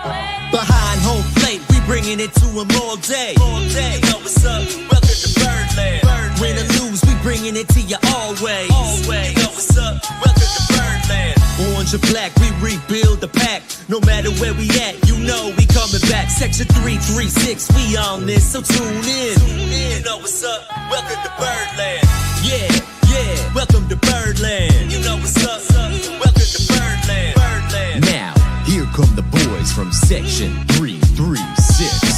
Behind home plate, we bringing it to them all day. You know what's up? Welcome to Birdland. Win or lose, we bringing it to you always. You know what's up? Welcome to Birdland. Orange or black, we rebuild the pack. No matter where we at, you know we coming back. Section 336, we on this, so tune in. You know what's up? Welcome to Birdland. Yeah, welcome to Birdland. You know what's up? Welcome to Birdland. Now, here come the boys from Section 336.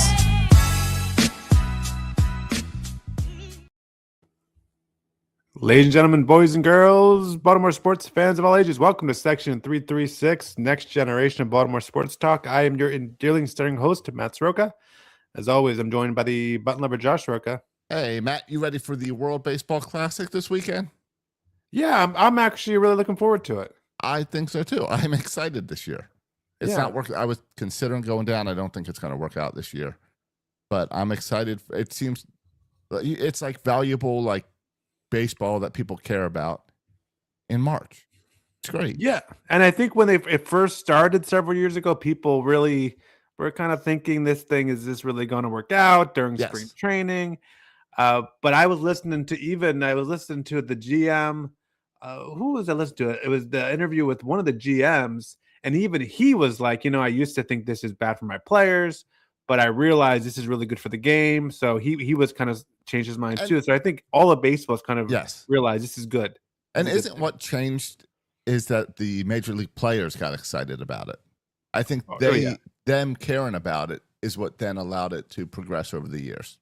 Ladies and gentlemen, boys and girls, Baltimore sports fans of all ages, welcome to Section 336, Next Generation of Baltimore Sports Talk. I am your endearing starring host, Matt Soroka. As always, I'm joined by the button lover, Josh Soroka. Hey, Matt, you ready for the World Baseball Classic this weekend? Yeah, I'm actually really looking forward to it. I think so too. I'm excited this year. It's not working. I was considering going down. I don't think it's going to work out this year, but I'm excited. It seems it's like valuable, like baseball that people care about in March. It's great. Yeah, and I think when it first started several years ago, people really were kind of thinking is this really going to work out during spring training? But I was listening to the GM. Who was I listening to? It was the interview with one of the GMs, and even he was like, I used to think this is bad for my players, but I realized this is really good for the game. So he was kind of changed his mind too. So I think all of baseball is kind of realized this is good. And isn't what changed is that the major league players got excited about it. I think them caring about it is what then allowed it to progress over the years.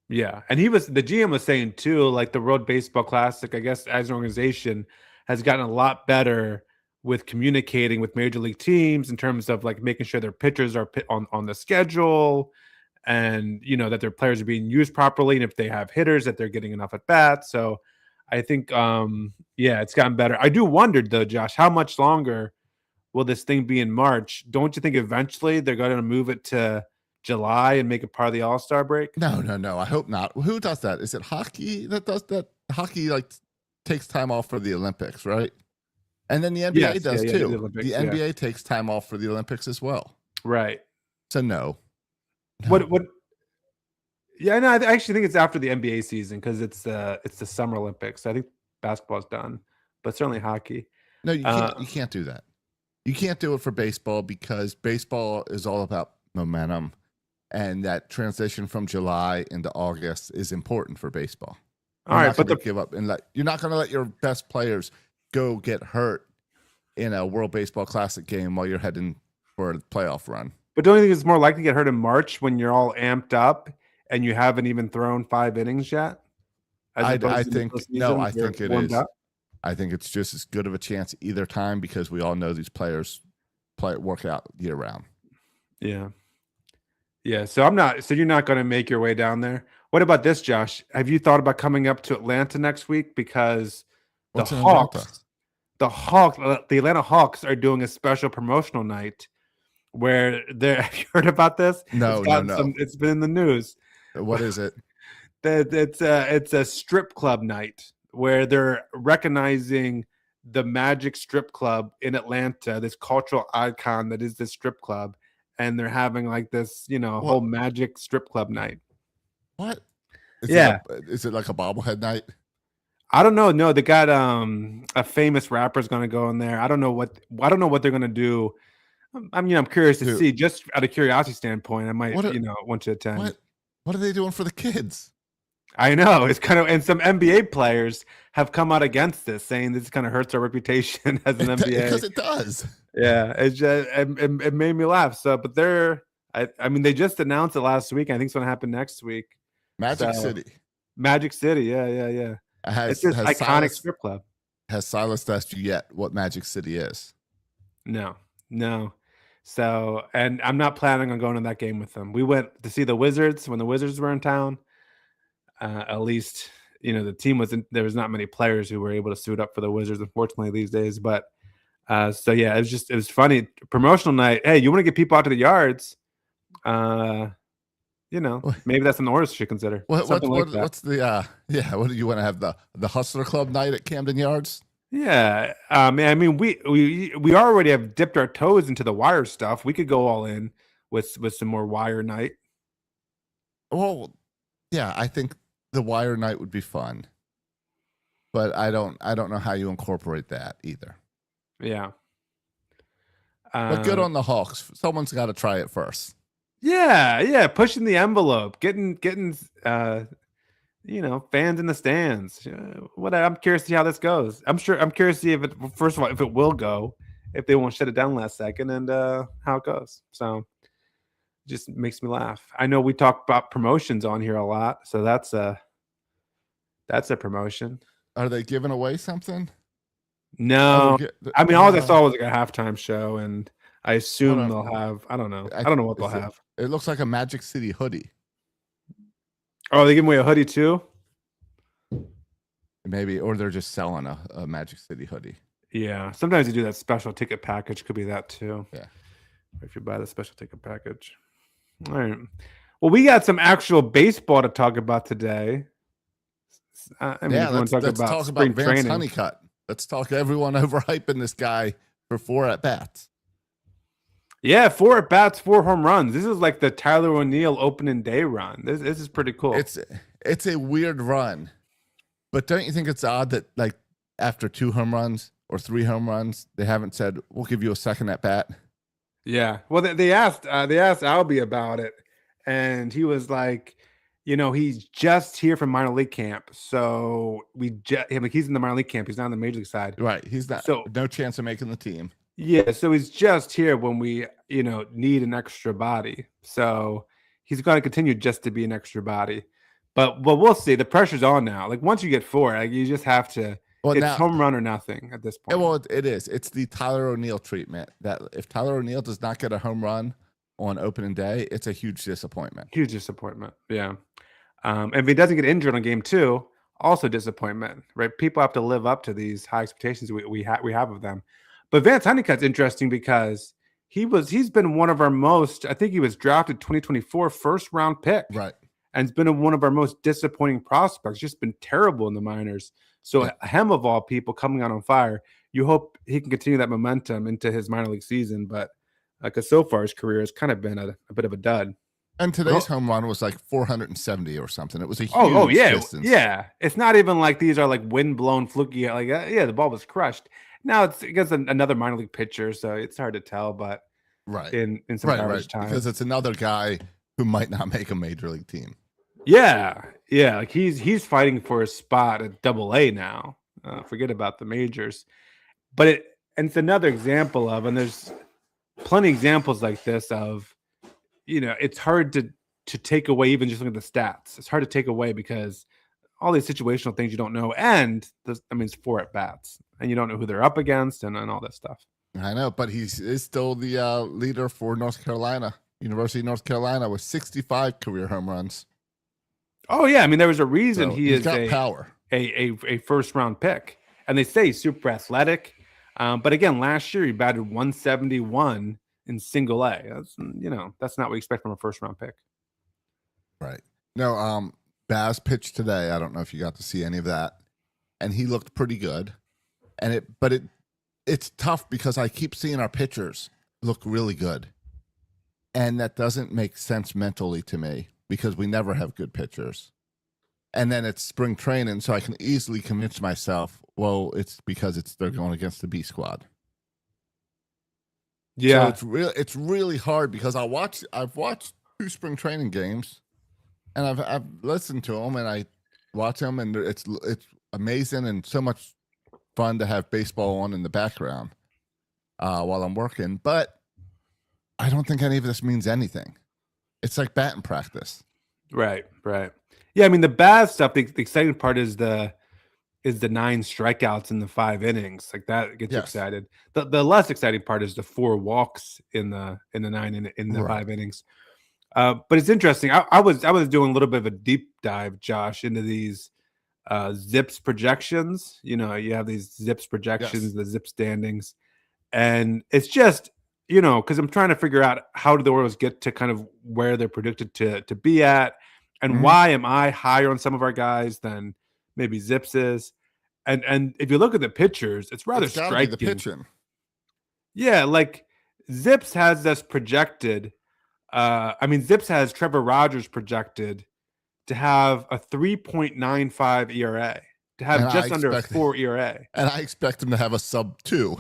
Yeah, and the GM was saying too, like the World Baseball Classic, I guess as an organization has gotten a lot better with communicating with major league teams in terms of like making sure their pitchers are on the schedule, and that their players are being used properly, and if they have hitters that they're getting enough at bats. So I think it's gotten better. I do wonder though, Josh, how much longer will this thing be in March? Don't you think eventually they're going to move it to July and make it part of the All-Star break? No. I hope not. Who does that? Is it hockey that does that? Hockey takes time off for the Olympics, right? And then the NBA does too. The NBA takes time off for the Olympics as well. Right. So no. What? Yeah, no, I actually think it's after the NBA season because it's the Summer Olympics. I think basketball's done, but certainly hockey. No, you can't. You can't do that. You can't do it for baseball because baseball is all about momentum. And that transition from July into August is important for baseball. You're not gonna give up and you're not going to let your best players go get hurt in a World Baseball Classic game while you're heading for a playoff run. But don't you think it's more likely to get hurt in March when you're all amped up and you haven't even thrown 5 innings yet? I think it is. I think it's just as good of a chance either time because we all know these players work out year round. Yeah. Yeah, so you're not going to make your way down there. What about this, Josh? Have you thought about coming up to Atlanta next week because the Atlanta Hawks are doing a special promotional night where they're have you heard about this? No. It's been in the news. What is it? It's a strip club night where they're recognizing the Magic Strip Club in Atlanta, this cultural icon that is this strip club. And they're having like this, whole Magic Strip Club night. What? Is it like a bobblehead night? I don't know. No, they got a famous rapper's going to go in there. I don't know what they're going to do. I'm curious to see. Just out of curiosity standpoint, I might want to attend. What are they doing for the kids? I know it's kind of, and some NBA players have come out against this, saying this kind of hurts our reputation as an NBA because it does. Yeah, it made me laugh. So, but they just announced it last week. I think it's going to happen next week. Magic City. Yeah. It's this iconic strip club. Has Silas asked you yet what Magic City is? No. So, and I'm not planning on going to that game with them. We went to see the Wizards when the Wizards were in town. At least, the team there was not many players who were able to suit up for the Wizards, unfortunately, these days. But it was funny. Promotional night. Hey, you want to get people out to the yards? Maybe that's an Oris should consider. What's the what do you want to have the Hustler Club night at Camden Yards? Yeah, I mean, we already have dipped our toes into the wire stuff. We could go all in with some more wire night. Well, yeah, I think the wire night would be fun, but I don't know how you incorporate that either. Yeah. But good Uh, on the Hawks. Someone's got to try it first. yeah, pushing the envelope, getting fans in the stands. What I'm curious to see how this goes. I'm curious to see if it first of all if it will go, if they won't shut it down last second, and how it goes. So just makes me laugh. I know we talk about promotions on here a lot, so that's a promotion. Are they giving away something? No, they're I mean all I saw was like a halftime show, and I assume Hold they'll on. have. I don't know. I don't know what they'll Is it, have. it looks like a Magic City hoodie. Oh, they give away a hoodie too. Maybe, or they're just selling a Magic City hoodie. Yeah, sometimes you do that special ticket package. Could be that too. Yeah. If you buy the special ticket package. All right. Well, we got some actual baseball to talk about today. I mean, if you want to let's talk about spring Vance training. Honeycutt. Let's talk everyone overhyping this guy for 4 at bats. Yeah, 4 at bats, 4 home runs. This is like the Tyler O'Neill opening day run. This is pretty cool. It's a weird run, but don't you think it's odd that like after 2 home runs or 3 home runs, they haven't said we'll give you a second at bat? Yeah. Well, they asked Albie about it, and he was like, he's just here from minor league camp, so he's in the minor league camp. He's not on the major league side, Right. He's not. So No chance of making the team. yeah, so he's just here when we, need an extra body. So he's going to continue just to be an extra body. But we'll see. The pressure's on now. Like once you get 4, like you just have to. Well, it's now, home run or nothing at this point. well, it is. It's the Tyler O'Neill treatment. That if Tyler O'Neill does not get a home run on opening day, it's a huge disappointment. Huge disappointment. Yeah. And if he doesn't get injured on game 2, also disappointment. Right? People have to live up to these high expectations we have of them. But Vance Honeycutt's interesting because he's been one of our most. I think he was drafted 2024 first round pick. Right. And it's been one of our most disappointing prospects. Just been terrible in the minors. So him of all people coming out on fire. You hope he can continue that momentum into his minor league season, but because so far his career has kind of been a bit of a dud. And today's home run was like 470 or something. It was a huge distance. Yeah. It's not even like these are like wind blown fluky. Like the ball was crushed. Now it's against another minor league pitcher, so it's hard to tell. But right in some garbage time, because it's another guy who might not make a major league team. Yeah. Like he's fighting for a spot at AA now. Forget about the majors, but it's another example of, and there's plenty of examples like this of, it's hard to take away even just looking at the stats. It's hard to take away because all these situational things you don't know, and it's 4 at bats, and you don't know who they're up against, and all that stuff. I know, but he is still the leader for North Carolina, University of North Carolina, with 65 career home runs. Oh yeah, there was a reason he's got power, a first round pick, and they say he's super athletic. But again, last year he batted 171 in single A. That's that's not what we expect from a first round pick. Right. No, Baz pitched today. I don't know if you got to see any of that, and he looked pretty good. And it's tough because I keep seeing our pitchers look really good, and that doesn't make sense mentally to me because we never have good pitchers. And then it's spring training, so I can easily convince myself, well, it's because they're going against the B squad. Yeah, so it's really hard because I've watched 2 spring training games, and I've listened to them, and I watch them, and it's amazing and so much fun to have baseball on in the background while I'm working. But I don't think any of this means anything. It's like batting practice. Right. Yeah, the bad stuff. The exciting part is the 9 strikeouts in the 5 innings. Like that gets you excited. The less exciting part is the 4 walks in the 9 in the 5 innings. But it's interesting. I was doing a little bit of a deep dive, Josh, into these Zips projections. You have these Zips projections, the Zip standings, and it's just because I'm trying to figure out how do the Orioles get to kind of where they're predicted to be at, and why am I higher on some of our guys than maybe Zips is. and if you look at the pitchers, it's rather It's gotta be striking. the pitching. Yeah, like Zips has us projected. Zips has Trevor Rogers projected to have a 3.95 ERA, to have And I just under a expect- 4 ERA. And I expect him to have a sub 2.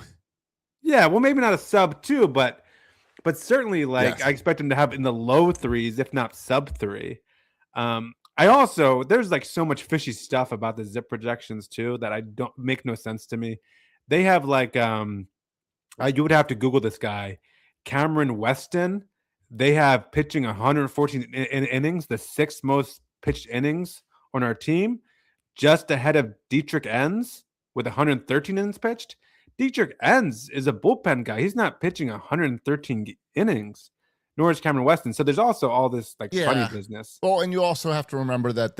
Yeah, well, maybe not a sub 2, but certainly like Yes. I expect him to have in the low 3s, if not sub 3. I also there's like so much fishy stuff about the Zip projections too that I don't make no sense to me. They have like you would have to Google this guy, Cameron Weston. They have pitching 114 innings, the 6th most pitched innings on our team, just ahead of Dietrich Enns with 113 innings pitched. Dietrich Enns is a bullpen guy. He's not pitching 113 innings, nor is Cameron Weston. So there's also all this like funny business. Well, and you also have to remember that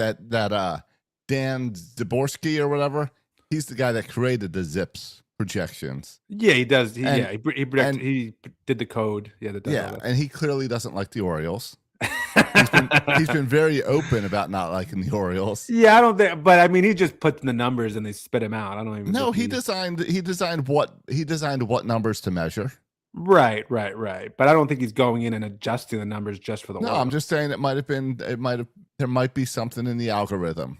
Dan Zaborski or whatever, he's the guy that created the Zips projections. Yeah, he does. He And- he did the code. Yeah, that does all that. And he clearly doesn't like the Orioles. He's been very open about not liking the Orioles. Yeah, I don't think, but I mean, he just puts in the numbers and they spit him out. I don't even. No, think he designed what numbers to measure. Right. But I don't think he's going in and adjusting the numbers just for the. No, World. I'm just saying there might be something in the algorithm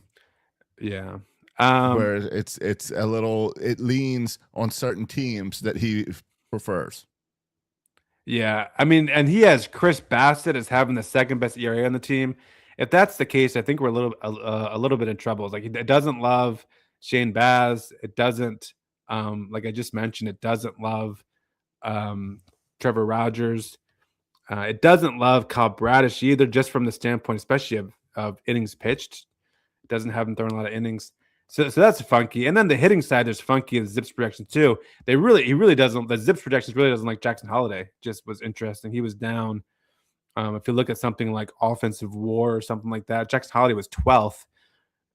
Yeah. where it leans on certain teams that he prefers. Yeah, I mean, and he has Chris Bassett as having the 2nd best ERA on the team. If that's the case, I think we're a little bit in trouble. It's like it doesn't love Shane Baz. It doesn't, like I just mentioned, it doesn't love Trevor Rogers. It doesn't love Kyle Bradish either, just from the standpoint, especially of innings pitched. It doesn't have him throwing a lot of innings. So that's funky. And then the hitting side, there's funky in the Zips projection too. He really doesn't. The Zips projections really doesn't like Jackson Holiday. Just was interesting. He was down. If you look at something like Offensive WAR or something like that, Jackson Holiday was 12th.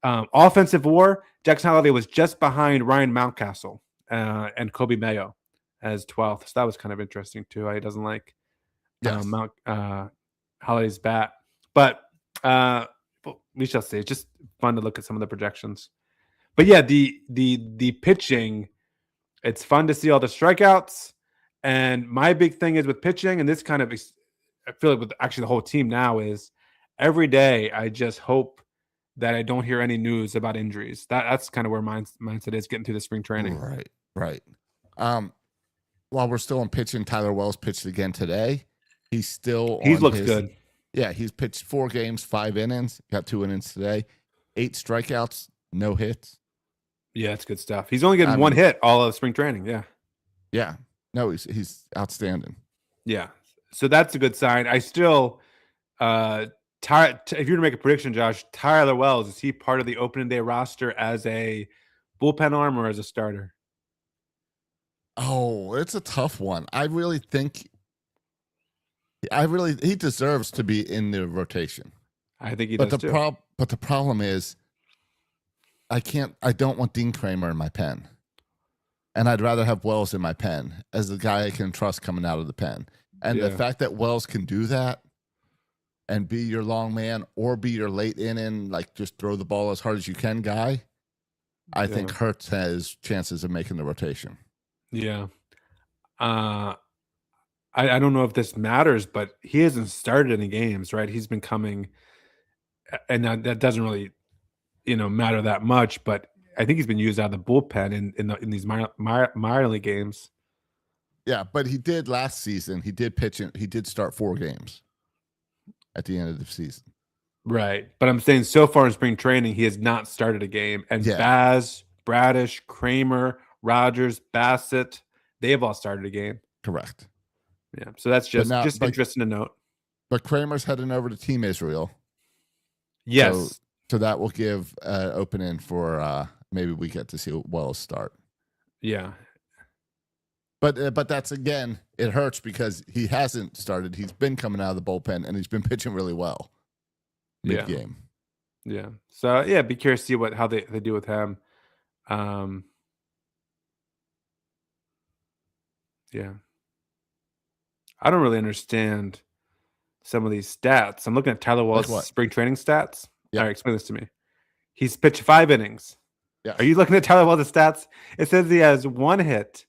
Offensive WAR, Jackson Holiday was just behind Ryan Mountcastle and Kobe Mayo as 12th. So that was kind of interesting too. He doesn't like Holiday's bat, but we shall see. It's just fun to look at some of the projections. But yeah, the pitching, it's fun to see all the strikeouts. And my big thing is with pitching, and this kind of, I feel like with actually the whole team now, is every day I just hope that I don't hear any news about injuries. That's kind of where mindset is getting through the spring training. Right. While we're still on pitching, Tyler Wells pitched again today. He looks good. Yeah, he's pitched 4 games, 5 innings, got 2 innings today, 8 strikeouts, no hits. Yeah, it's good stuff. He's only getting 1 hit all of spring training. Yeah. Yeah. No, he's outstanding. Yeah. So that's a good sign. I still, if you were to make a prediction, Josh, Tyler Wells, is he part of the opening day roster as a bullpen arm or as a starter? Oh, it's a tough one. I really think he deserves to be in the rotation. I think he does too. But the problem is, I don't want Dean Kramer in my pen. And I'd rather have Wells in my pen as the guy I can trust coming out of the pen. And the fact that Wells can do that and be your long man or be your late inning, like just throw the ball as hard as you can guy, I think hurts his chances of making the rotation. Yeah. I don't know if this matters, but he hasn't started any games, right? He's been coming, and that doesn't really, matter that much, but I think he's been used out of the bullpen in these minor league games. Yeah, but he did last season. He did pitch. He did start 4 games at the end of the season. Right, but I'm saying so far in spring training, he has not started a game. And Baz, Bradish, Kramer, Rogers, Bassett, they have all started a game. Correct. Yeah, so that's just interesting to note. But Kramer's heading over to Team Israel. Yes. So that will give opening for maybe we get to see Wells start. Yeah. But that's, again, it hurts because he hasn't started. He's been coming out of the bullpen, and he's been pitching really well mid-game. Yeah. So, yeah, be curious to see how they do with him. Yeah. I don't really understand some of these stats. I'm looking at Tyler Wells' spring training stats. Yeah. All right, explain this to me. He's pitched 5 innings. Yes. Are you looking at Tyler Wells' stats? It says he has 1 hit.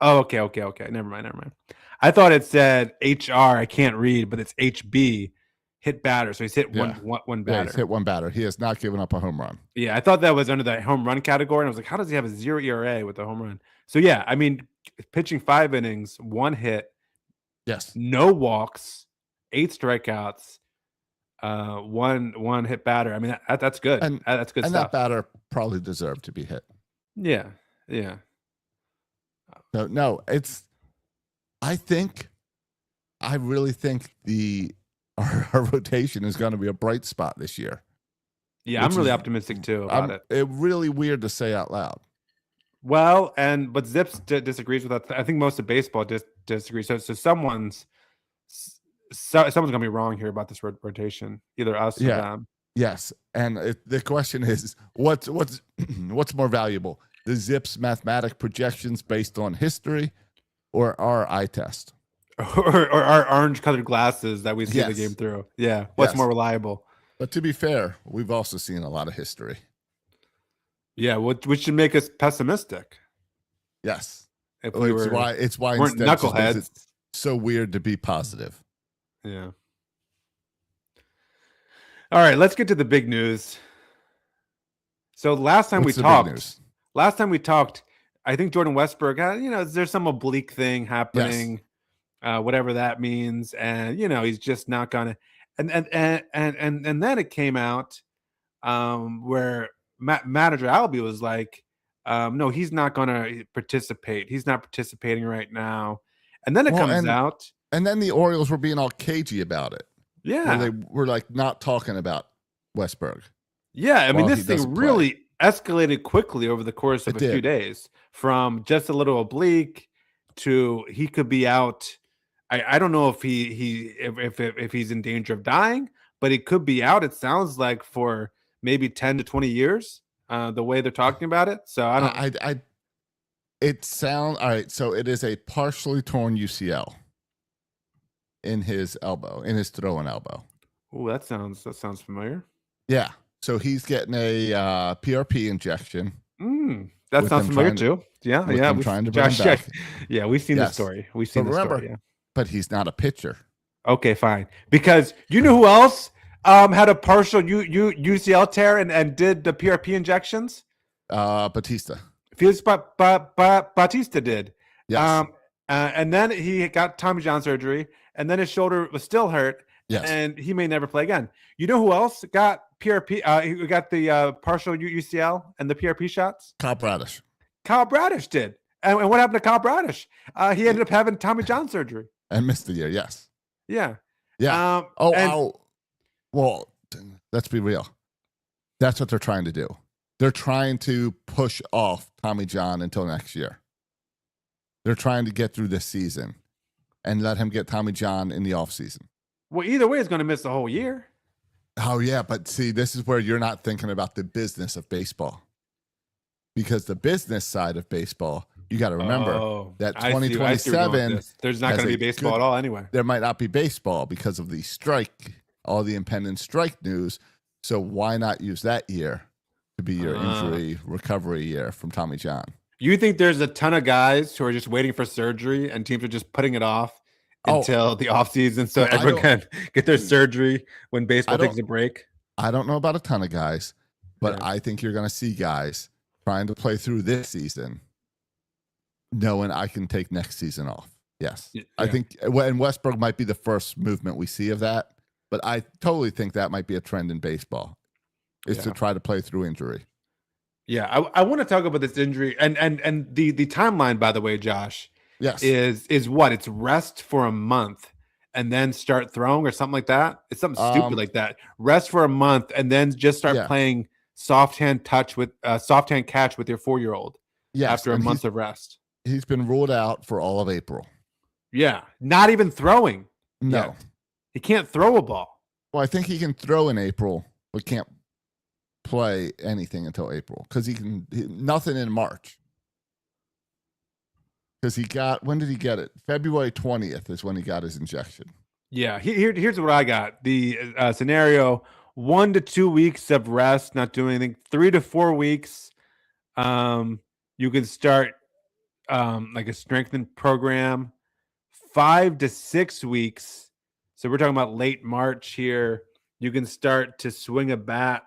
Oh, okay. Never mind. I thought it said HR. I can't read, but it's HB, hit batter. So he's hit one Yeah, batter. he's hit 1 batter. He has not given up a home run. Yeah, I thought that was under the home run category. And I was like, how does he have a 0 ERA with a home run? So yeah, I mean, pitching 5 innings, 1 hit, Yes. no walks, 8 strikeouts, one hit batter. I mean, that's good. And That's good And stuff. that batter probably deserved to be hit. Yeah. No, I really think our rotation is going to be a bright spot this year. Yeah, I'm really optimistic too about it. It's really weird to say out loud. Well, but Zips disagrees with that. I think most of baseball disagrees. So someone's gonna be wrong here about this rotation, either us or them. Yes, and the question is, what's more valuable, the Zips mathematic projections based on history, or our eye test, or our orange-colored glasses that we see the game through? Yeah, what's more reliable? But to be fair, we've also seen a lot of history. Yeah, which should make us pessimistic. Yes, if we it's why weren't instead knuckleheads. It's so weird to be positive. Yeah. All right, let's get to the big news. So last time we talked, I think Jordan Westbrook, there's some oblique thing happening, whatever that means, and he's just not gonna. And then it came out where manager Albie was like, no, he's not gonna participate. He's not participating right now. And then it comes out. And then the Orioles were being all cagey about it. Yeah. They were like not talking about Westberg. Yeah. I mean, this thing really escalated quickly over the course of a few days, from just a little oblique to he could be out. I don't know if if he's in danger of dying, but he could be out. It sounds like for maybe 10 to 20 years, the way they're talking about it. So I don't. All right. So it is a partially torn UCL in his elbow, in his throwing elbow. Oh, that sounds familiar. Yeah. So he's getting a PRP injection. That sounds familiar too. Yeah. We're trying to bring him back. Yeah, we've seen the story. We've seen the story. Yeah. But he's not a pitcher. Okay, fine. Because you know who else had a partial UCL tear and did the PRP injections? Batista. Felix Batista did. Yes. And then he got Tommy John surgery, and then his shoulder was still hurt. Yes. And he may never play again. You know who else got PRP? He got the partial UCL and the PRP shots? Kyle Bradish. Kyle Bradish did. And what happened to Kyle Bradish? He ended up having Tommy John surgery. And missed the year, yes. Yeah. Yeah. Well, let's be real. That's what they're trying to do. They're trying to push off Tommy John until next year. They're trying to get through this season and let him get Tommy John in the offseason. Well, either way, he's going to miss the whole year. Oh, yeah. But see, this is where you're not thinking about the business of baseball. Because the business side of baseball, you got to remember that 2027, there's not going to be baseball at all anyway. There might not be baseball because of the strike, all the impending strike news. So why not use that year to be your injury recovery year from Tommy John? You think there's a ton of guys who are just waiting for surgery and teams are just putting it off until the offseason so everyone can get their surgery when baseball takes a break? I don't know about a ton of guys, but I think you're going to see guys trying to play through this season knowing I can take next season off. Yes. Yeah. I think, and Westbrook might be the first movement we see of that, but I totally think that might be a trend in baseball, is to try to play through injury. Yeah, I want to talk about this injury and the timeline, by the way, Josh. Yes. Is what? It's rest for a month and then start throwing or something like that. It's something stupid like that. Rest for a month and then just start playing soft hand catch with your 4-year-old. Yes, after a month of rest. He's been ruled out for all of April. Yeah, not even throwing. No, yet. He can't throw a ball. Well, I think he can throw in April, but can't play anything until April because nothing in March. Because when did he get it? February 20th is when he got his injection. Yeah, here's what I got. The scenario: 1 to 2 weeks of rest, not doing anything. 3 to 4 weeks You can start like a strengthened program 5 to 6 weeks. So we're talking about late March here. You can start to swing a bat,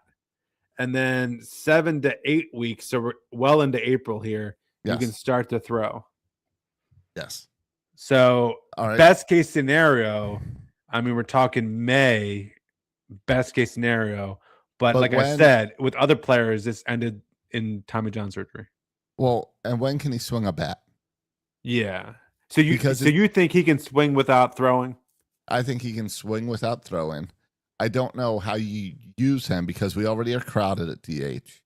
and then 7 to 8 weeks. So we're well into April here. You can Yes. start to throw. Yes. So All right. best case scenario, I mean, we're talking May, best case scenario. But like I when- said, with other players, this ended in Tommy John surgery. Well, and when can he swing a bat? Yeah. So you Because you think he can swing without throwing? I think he can swing without throwing. I don't know how you use him because we already are crowded at DH.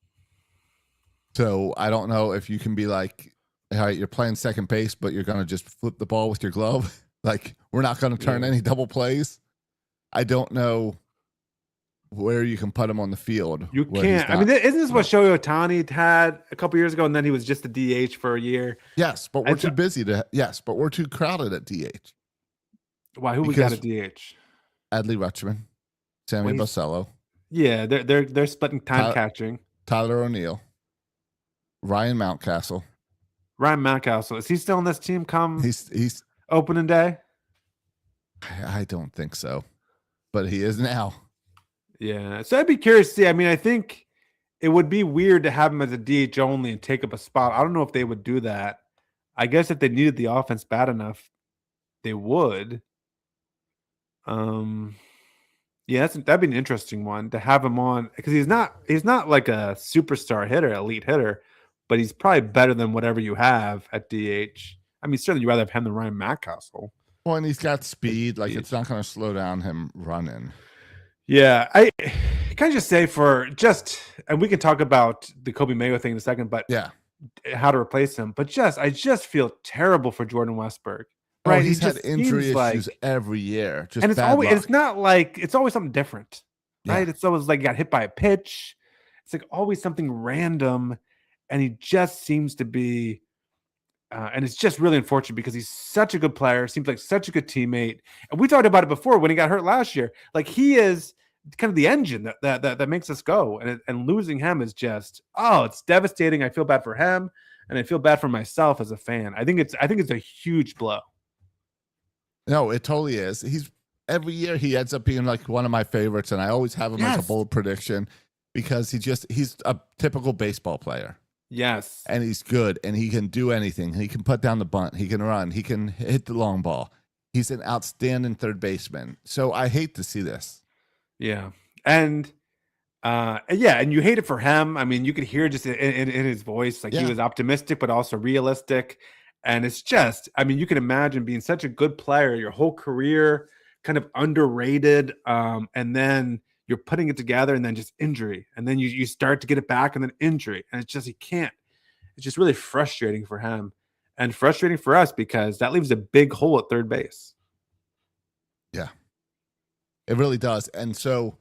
So I don't know if you can be like, all right, you're playing second base, but you're going to just flip the ball with your glove. Like, we're not going to turn Yeah. any double plays. I don't know where you can put him on the field. You where he's can't. I not. mean, isn't this what Shohei Ohtani had a couple years ago, and then he was just a DH for a year? Yes, but we're And too so- busy to. Yes, but we're too crowded at DH. Why? Who we got Because- at DH? Adley Rutschman, Sammy Well, Basello, Yeah, they're splitting time catching. Tyler O'Neill, Ryan Mountcastle. Ryan Mountcastle, is he still on this team come He's. opening day? I don't think so, but he is now. Yeah. So I'd be curious to see. I mean, I think it would be weird to have him as a DH only and take up a spot. I don't know if they would do that. I guess if they needed the offense bad enough, they would. Yeah, that'd be an interesting one to have him on because he's not like a superstar hitter, elite hitter, but he's probably better than whatever you have at DH. I mean, certainly you'd rather have him than Ryan Mountcastle. Well, and he's got speed. Like, Speed. it's not going to slow down him running. Yeah, can I just say and we can talk about the Kobe Mayo thing in a second, but Yeah. how to replace him. But I just feel terrible for Jordan Westberg. Right. Right, He's he had just injury seems like- issues every year. Just And it's bad always luck. it's not like it's always something different, right? Yeah. It's always like he got hit by a pitch. It's like always something random, and he just seems to be. And it's just really unfortunate because he's such a good player, seems like such a good teammate. And we talked about it before when he got hurt last year. Like he is kind of the engine that makes us go. And losing him is just it's devastating. I feel bad for him, and I feel bad for myself as a fan. I think it's a huge blow. No, it totally is. He's every year he ends up being like one of my favorites, and I always have him as a Yes. bold prediction because he's a typical baseball player. Yes. And he's good, and he can do anything. He can put down the bunt. He can run. He can hit the long ball. He's an outstanding third baseman. So I hate to see this. Yeah. And you hate it for him. I mean, you could hear just in his voice, like Yeah. he was optimistic, but also realistic. And it's just, I mean, you can imagine being such a good player your whole career, kind of underrated. And then you're putting it together and then just injury. And then you start to get it back and then injury. And it's just, he can't. It's just really frustrating for him and frustrating for us because that leaves a big hole at third base. It really does. And so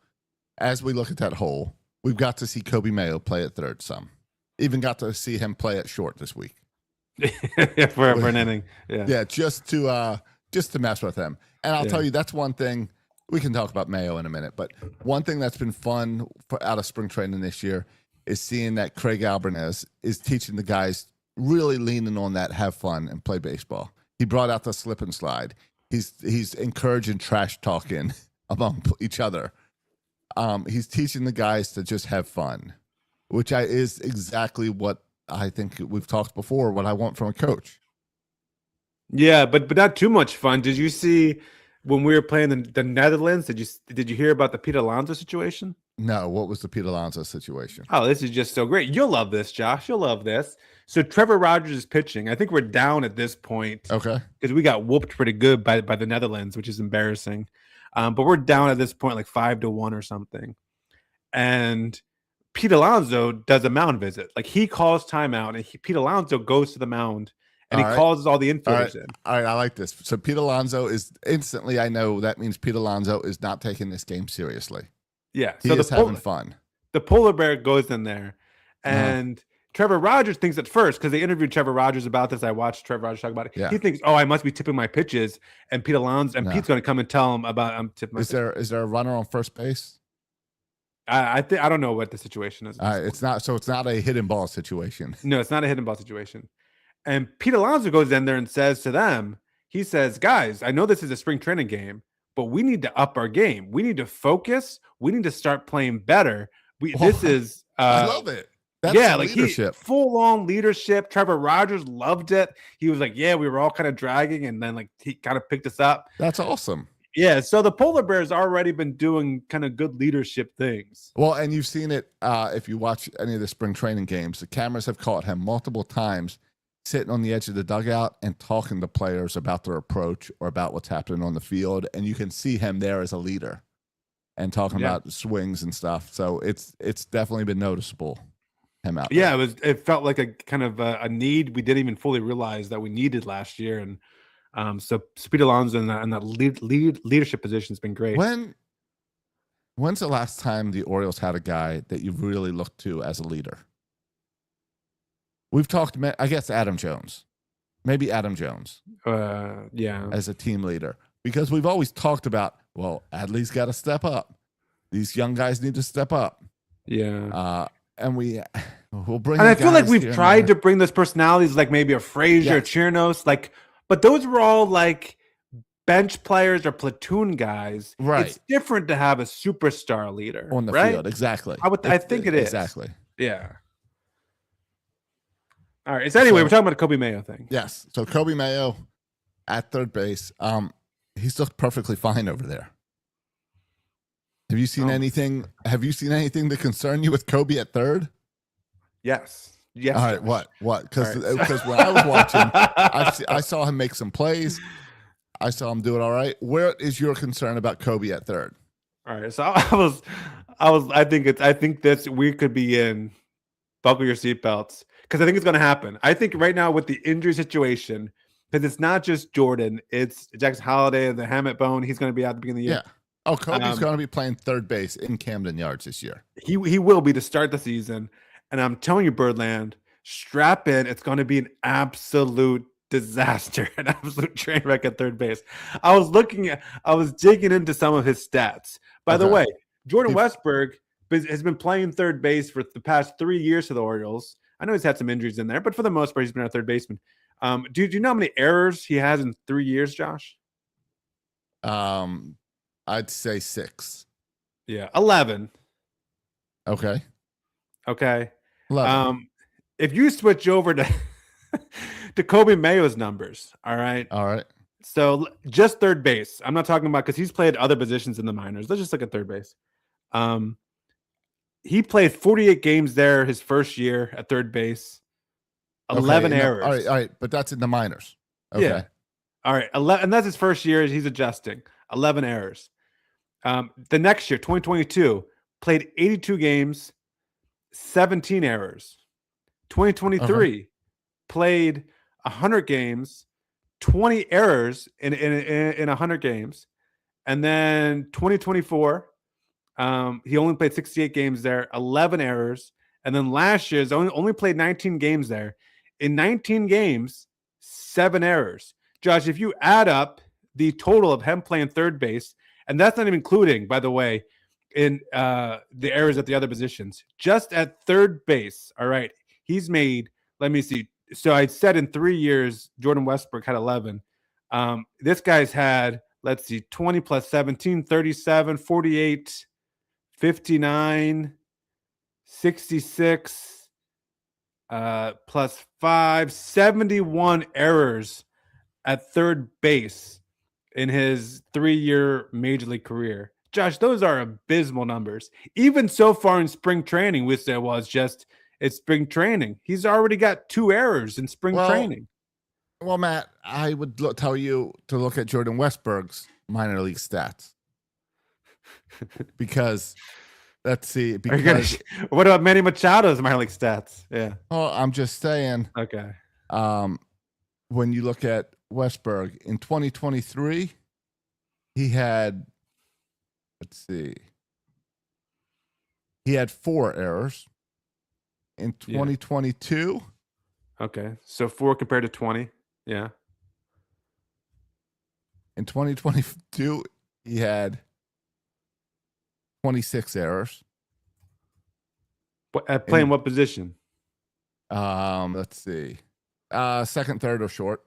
as we look at that hole, we've got to see Kobe Mayo play at third some. Even got to see him play at short this week. for an inning. Yeah. Yeah, just to mess with him. And I'll tell you, that's one thing. We can talk about Mayo in a minute, but one thing that's been fun out of spring training this year is seeing that Craig Albanese is teaching the guys really leaning on that have fun and play baseball. He brought out the slip and slide. He's encouraging trash talking among each other. He's teaching the guys to just have fun, which is exactly what I think we've talked before, what I want from a coach. Yeah, but not too much fun. Did you see when we were playing the Netherlands? Did you hear about the Pete Alonso situation? No, what was the Pete Alonso situation? Oh, this is just so great. You'll love this, Josh. You'll love this. So Trevor Rogers is pitching. I think we're down at this point Okay. because we got whooped pretty good by the Netherlands, which is embarrassing. But we're down at this point like 5-1 or something. And Pete Alonso does a mound visit. Like he calls timeout, and Pete Alonso goes to the mound and All he right. calls all the infielders in. All right, I like this. So Pete Alonso is instantly, I know that means Pete Alonso is not taking this game seriously. Yeah. He So is having fun. the polar bear goes in there, and Trevor Rogers thinks at first, because they interviewed Trevor Rogers about this. I watched Trevor Rogers talk about it. Yeah. He thinks, I must be tipping my pitches, and Pete Alonso and No. Pete's going to come and tell him about I'm tipping my Is there a runner on first base? I think I don't know what the situation is. It's not. So it's not a hidden ball situation. No, it's not a hidden ball situation. And Pete Alonso goes in there and says to them, he says, guys, I know this is a spring training game, but we need to up our game. We need to focus. We need to start playing better. This is I love it. That's leadership. Full on leadership. Trevor Rogers loved it. He was like, yeah, we were all kind of dragging, and then like he kind of picked us up. That's awesome. Yeah, so the Polar Bears already been doing kind of good leadership things. Well, and you've seen it if you watch any of the spring training games. The cameras have caught him multiple times sitting on the edge of the dugout and talking to players about their approach or about what's happening on the field, and you can see him there as a leader and talking about swings and stuff. So it's definitely been noticeable. Him out there. Yeah, it felt like a kind of a need we didn't even fully realize that we needed last year, and so Pete Alonso in that leadership position has been great. When's the last time the Orioles had a guy that you really looked to as a leader? We've talked, I guess, Adam Jones, maybe Adam Jones, as a team leader, because we've always talked about, well, Adley's got to step up. These young guys need to step up. Yeah. And we'll bring. And I feel like we've tried to bring those personalities, like maybe a Frazier, Chirinos, but those were all like bench players or platoon guys. Right. It's different to have a superstar leader on the field. Exactly. I think it is. Exactly. Yeah. All right. So anyway, we're talking about the Kobe Mayo thing. Yes. So Kobe Mayo at third base. He's looked perfectly fine over there. Have you seen anything? Have you seen anything that concern you with Kobe at third? Yes. Yes. All right. What? Because when I was watching, I saw him make some plays. I saw him do it all right. Where is your concern about Kobe at third? All right. So I think that's we could be in. Buckle your seatbelts because I think it's going to happen. I think right now with the injury situation, because it's not just Jordan, it's Jackson Holiday and the Hammett bone. He's going to be out at the beginning of the year. Yeah. Oh, Kobe's going to be playing third base in Camden Yards this year. He will be to start the season. And I'm telling you, Birdland, strap in. It's going to be an absolute disaster, an absolute train wreck at third base. I was digging into some of his stats. By the way, Jordan Westburg has been playing third base for the past 3 years for the Orioles. I know he's had some injuries in there, but for the most part, he's been our third baseman. Do you know how many errors he has in 3 years, Josh? I'd say 6. Yeah, 11. Okay. 11. If you switch over to to Kobe Mayo's numbers, all right. So just third base. I'm not talking about because he's played other positions in the minors. Let's just look at third base. He played 48 games there his first year at third base. 11 errors. All right, but that's in the minors. Okay. Yeah. All right, 11, and that's his first year. He's adjusting. 11 errors. The next year, 2022, played 82 games, 17 errors. 2023 played 100 games, 20 errors in 100 games. And then 2024, he only played 68 games there, 11 errors. And then last year's only played 19 games there. In 19 games, 7 errors. Josh, if you add up the total of him playing third base, and that's not even including, by the way, in the errors at the other positions, just at third base, all right, he's made, let me see. So I said in 3 years, Jordan Westbrook had 11. This guy's had, let's see, 20 plus 17, 37, 48, 59, 66, plus 5, 71 errors at third base in his 3-year major league career. Josh, those are abysmal numbers. Even so far in spring training, we said, well, it's spring training. He's already got 2 errors in spring training. Well, Matt, I would tell you to look at Jordan Westberg's minor league stats. Because, let's see. Because, what about Manny Machado's minor league stats? Yeah. Oh, I'm just saying. Okay. When you look at Westberg in 2023, he had, let's see, he had 4 errors. In 2022. Okay. So 4 compared to 20. Yeah. In 2022, he had 26 errors. Playing what position? Let's see. Second, third, or short.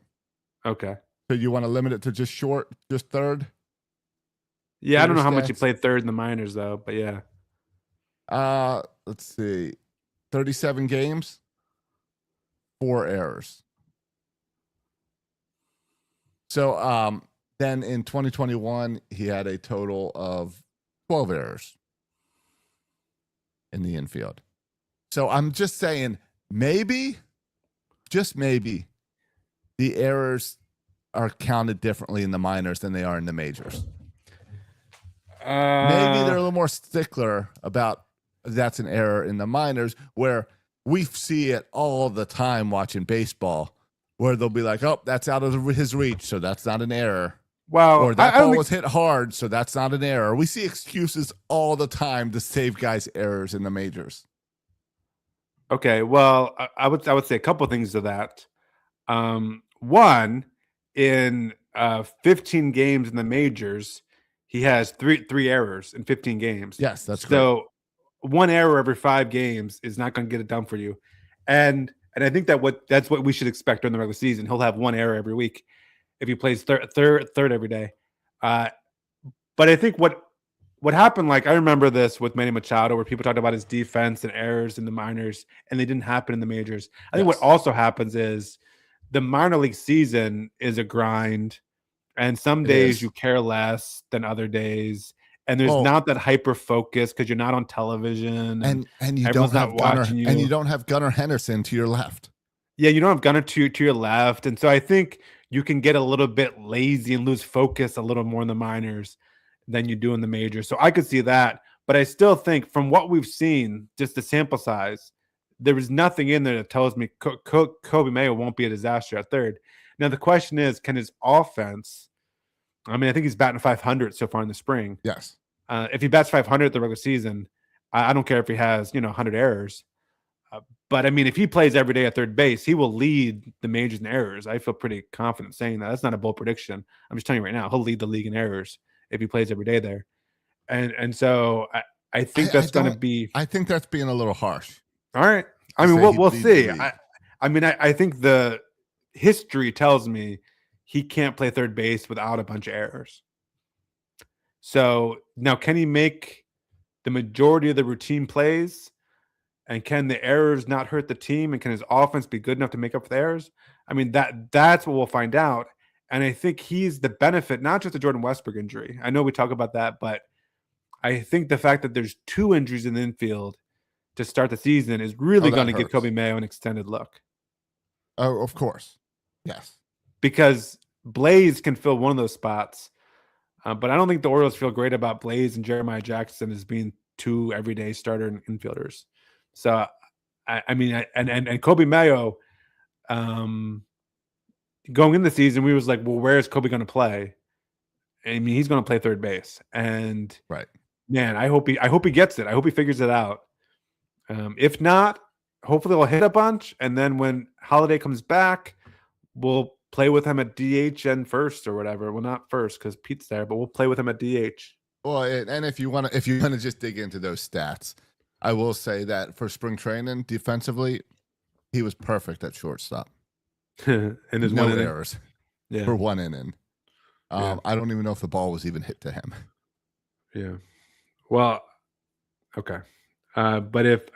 Okay. So you want to limit it to just short, just third? Yeah, I don't know Your how much he stats? played third in the minors though, but yeah. Let's see. 37 games, 4 errors. So then in 2021, he had a total of 12 errors in the infield. So I'm just saying, maybe, just maybe, the errors are counted differently in the minors than they are in the majors. Maybe they're a little more stickler about that's an error in the minors, where we see it all the time watching baseball, where they'll be like, oh, that's out of his reach, so that's not an error. Well, Or that I don't ball think- was hit hard, so that's not an error. We see excuses all the time to save guys' errors in the majors. Okay, well, I would say a couple things to that. One, in 15 games in the majors, he has three errors in 15 games. Yes, that's correct. So one error every 5 games is not going to get it done for you, and I think that's what we should expect during the regular season. He'll have one error every week if he plays third every day. But I think what happened, like I remember this with Manny Machado, where people talked about his defense and errors in the minors, and they didn't happen in the majors. I think Yes. what also happens is the minor league season is a grind, and some It days is. you care less than other days, and there's Well- not that hyper focus because you're not on television, And you everyone's don't have not Gunnar, watching you. and you don't have Gunnar Henderson to your left. yeah, you don't have Gunnar to your left, and so I think you can get a little bit lazy and lose focus a little more in the minors than you do in the majors. So I could see that, but I still think from what we've seen, just the sample size, there is nothing in there that tells me Kobe Mayo won't be a disaster at third. Now the question is, can his offense? I mean, I think he's batting 500 so far in the spring. Yes. If he bats 500 the regular season, I don't care if he has 100 errors. But I mean, if he plays every day at third base, he will lead the majors in errors. I feel pretty confident saying that. That's not a bold prediction. I'm just telling you right now, he'll lead the league in errors if he plays every day there. And so I think that's going to be I think that's being a little harsh. all right. I to mean, say we'll he'd lead see. the league. I mean, I think the history tells me he can't play third base without a bunch of errors. So now, can he make the majority of the routine plays? And can the errors not hurt the team? And can his offense be good enough to make up for the errors? I mean, that's what we'll find out. And I think he's the benefit, not just the Jordan Westbrook injury. I know we talk about that, but I think the fact that there's 2 injuries in the infield to start the season is really that going to give hurts. Kobe Mayo an extended look. Oh, of course. Yes. Because Blaze can fill one of those spots. But I don't think the Orioles feel great about Blaze and Jeremiah Jackson as being 2 everyday starter infielders. So, I mean, and Kobe Mayo, going in the season, we was like, well, where is Kobe going to play? I mean, he's going to play third base, and Right. man, I hope he gets it. I hope he figures it out. If not, hopefully he'll hit a bunch, and then when Holiday comes back, we'll play with him at DH and first or whatever. Well, not first because Pete's there, but we'll play with him at DH. Well, and if you want to just dig into those stats, I will say that for spring training defensively, he was perfect at shortstop. And there's No one inning. errors Yeah, for 1 inning. Yeah. I don't even know if the ball was even hit to him. yeah. Well, okay. But if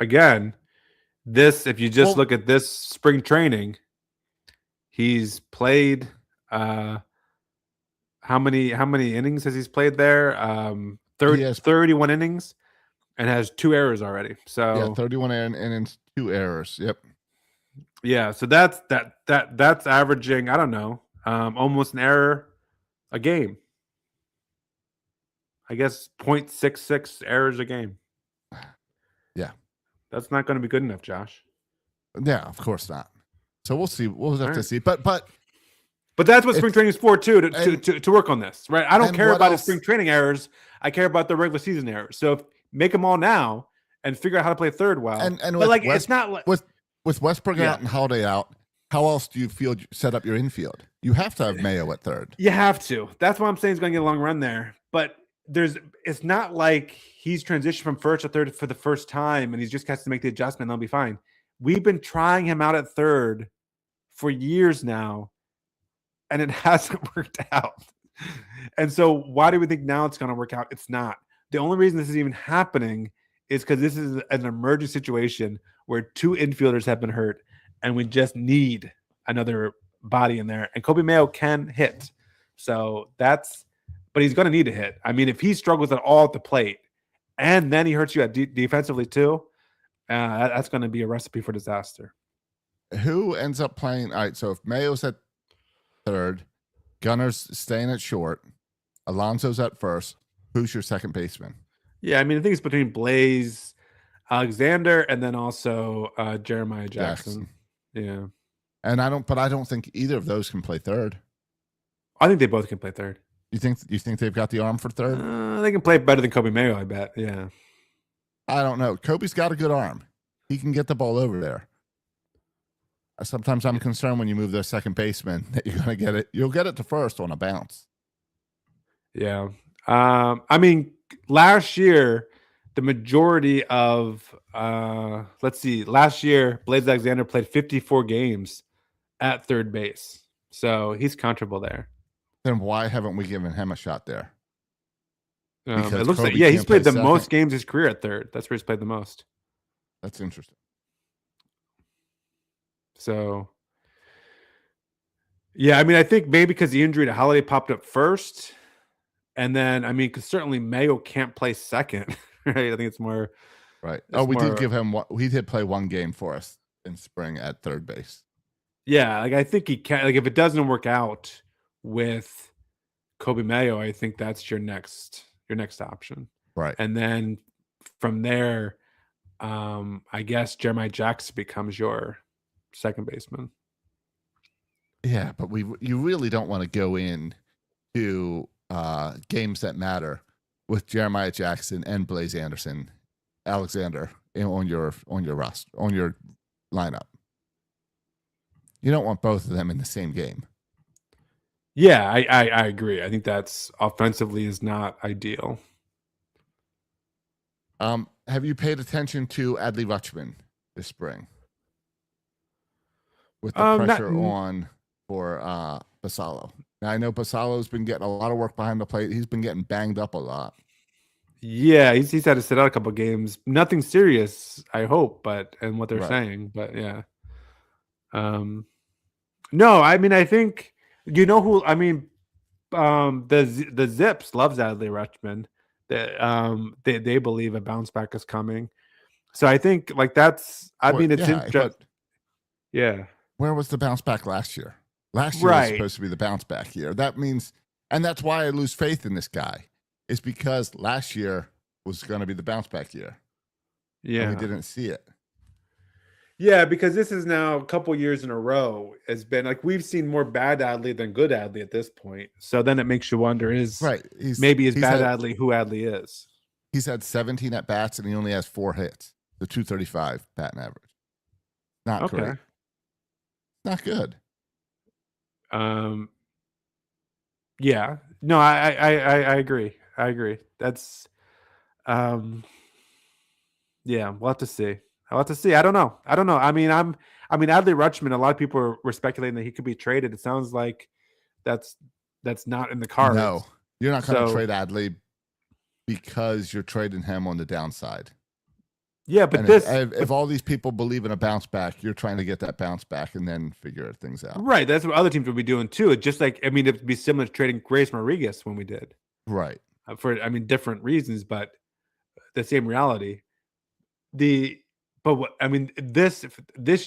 you just Well- look at this spring training, he's played how many innings has he played there? 31 innings and has 2 errors already. So Yeah, 31 innings, 2 errors. Yep. yeah, so that's averaging, I don't know, almost an error a game. I guess 0.66 errors a game. Yeah. That's not going to be good enough, Josh. Yeah, of course not. So we'll see. We'll have to Alright. see. But But that's what spring It's- training is for too, and- to work on this, right? I don't and care what about his else- spring training errors. I care about the regular season errors. So make them all now and figure out how to play third well. And but with like West- it's not like with Westbrook Yeah. out and Holiday out, how else do you feel set up your infield? You have to have Mayo at third. you have to. That's why I'm saying he's going to get a long run there. But it's not like he's transitioned from first to third for the first time and he just has to make the adjustment and they'll be fine. We've been trying him out at third for years now, and it hasn't worked out. And so why do we think now it's going to work out? It's not. The only reason this is even happening is because this is an emergent situation where 2 infielders have been hurt, and we just need another body in there. And Kobe Mayo can hit. So but he's going to need to hit. I mean, if he struggles at all at the plate, and then he hurts you defensively too, that's going to be a recipe for disaster. Who ends up playing? All right, so if Mayo's at third, Gunner's staying at short, Alonso's at first, who's your second baseman? Yeah, I mean, I think it's between Blaze Alexander and then also Jeremiah Jackson. Yeah. And I don't think either of those can play third. I think they both can play third. You think they've got the arm for third? They can play better than Kobe Mayo, I bet. Yeah. I don't know. Kobe's got a good arm. He can get the ball over there. Sometimes I'm concerned when you move their second baseman that you're going to get it. You'll get it to first on a bounce. Yeah. I mean, last year, the majority of last year, Blaze Alexander played 54 games at third base. So he's comfortable there. Then why haven't we given him a shot there? It looks like, he's played the most games in his career at third. That's where he's played the most. That's interesting. So, yeah, I mean, I think maybe because the injury to Holiday popped up first. And then, I mean, because certainly Mayo can't play second, right? I think it's more. Right. Did give him he did play one game for us in spring at third base. Yeah, like I think he can. Like if it doesn't work out with Kobe Mayo, I think that's your next option. Right. And then from there, I guess Jeremiah Jackson becomes your second baseman. Yeah, but you really don't want to go in to games that matter with Jeremiah Jackson and Blaze Alexander on your roster, on your lineup. You don't want both of them in the same game. Yeah, I agree. I think that's offensively is not ideal. Have you paid attention to Adley Rutschman this spring? With the pressure on for Basallo. Now, I know Basallo's been getting a lot of work behind the plate. He's been getting banged up a lot. Yeah, he's had to sit out a couple of games. Nothing serious, I hope, and what they're Right. saying, but yeah. No, I mean, I think you know who. I mean, the Zips loves Adley Rutschman. They believe a bounce back is coming. So I think like that's. I mean, it's interesting. Yeah. Where was the bounce back last year? Last year was supposed to be the bounce back year. That means, and that's why I lose faith in this guy, is because last year was going to be the bounce back year. Yeah. And we didn't see it. Yeah, because this is now a couple years in a row has been like we've seen more bad Adley than good Adley at this point. So then it makes you wonder is bad Adley who Adley is. He's had 17 at bats and he only has 4 hits. The 235 batting average. Not great. Not good. Yeah. No, I agree. I agree. That's yeah, we'll have to see. I'll have to see. I don't know. I mean, Adley Rutschman, a lot of people were speculating that he could be traded. It sounds like that's not in the cards. No, you're not going to trade Adley because you're trading him on the downside. Yeah, but if all these people believe in a bounce back, you're trying to get that bounce back and then figure things out. Right. That's what other teams would be doing too. It's just like, I mean, it'd be similar to trading Grace Rodriguez when we did. Right. For different reasons, but the same reality. This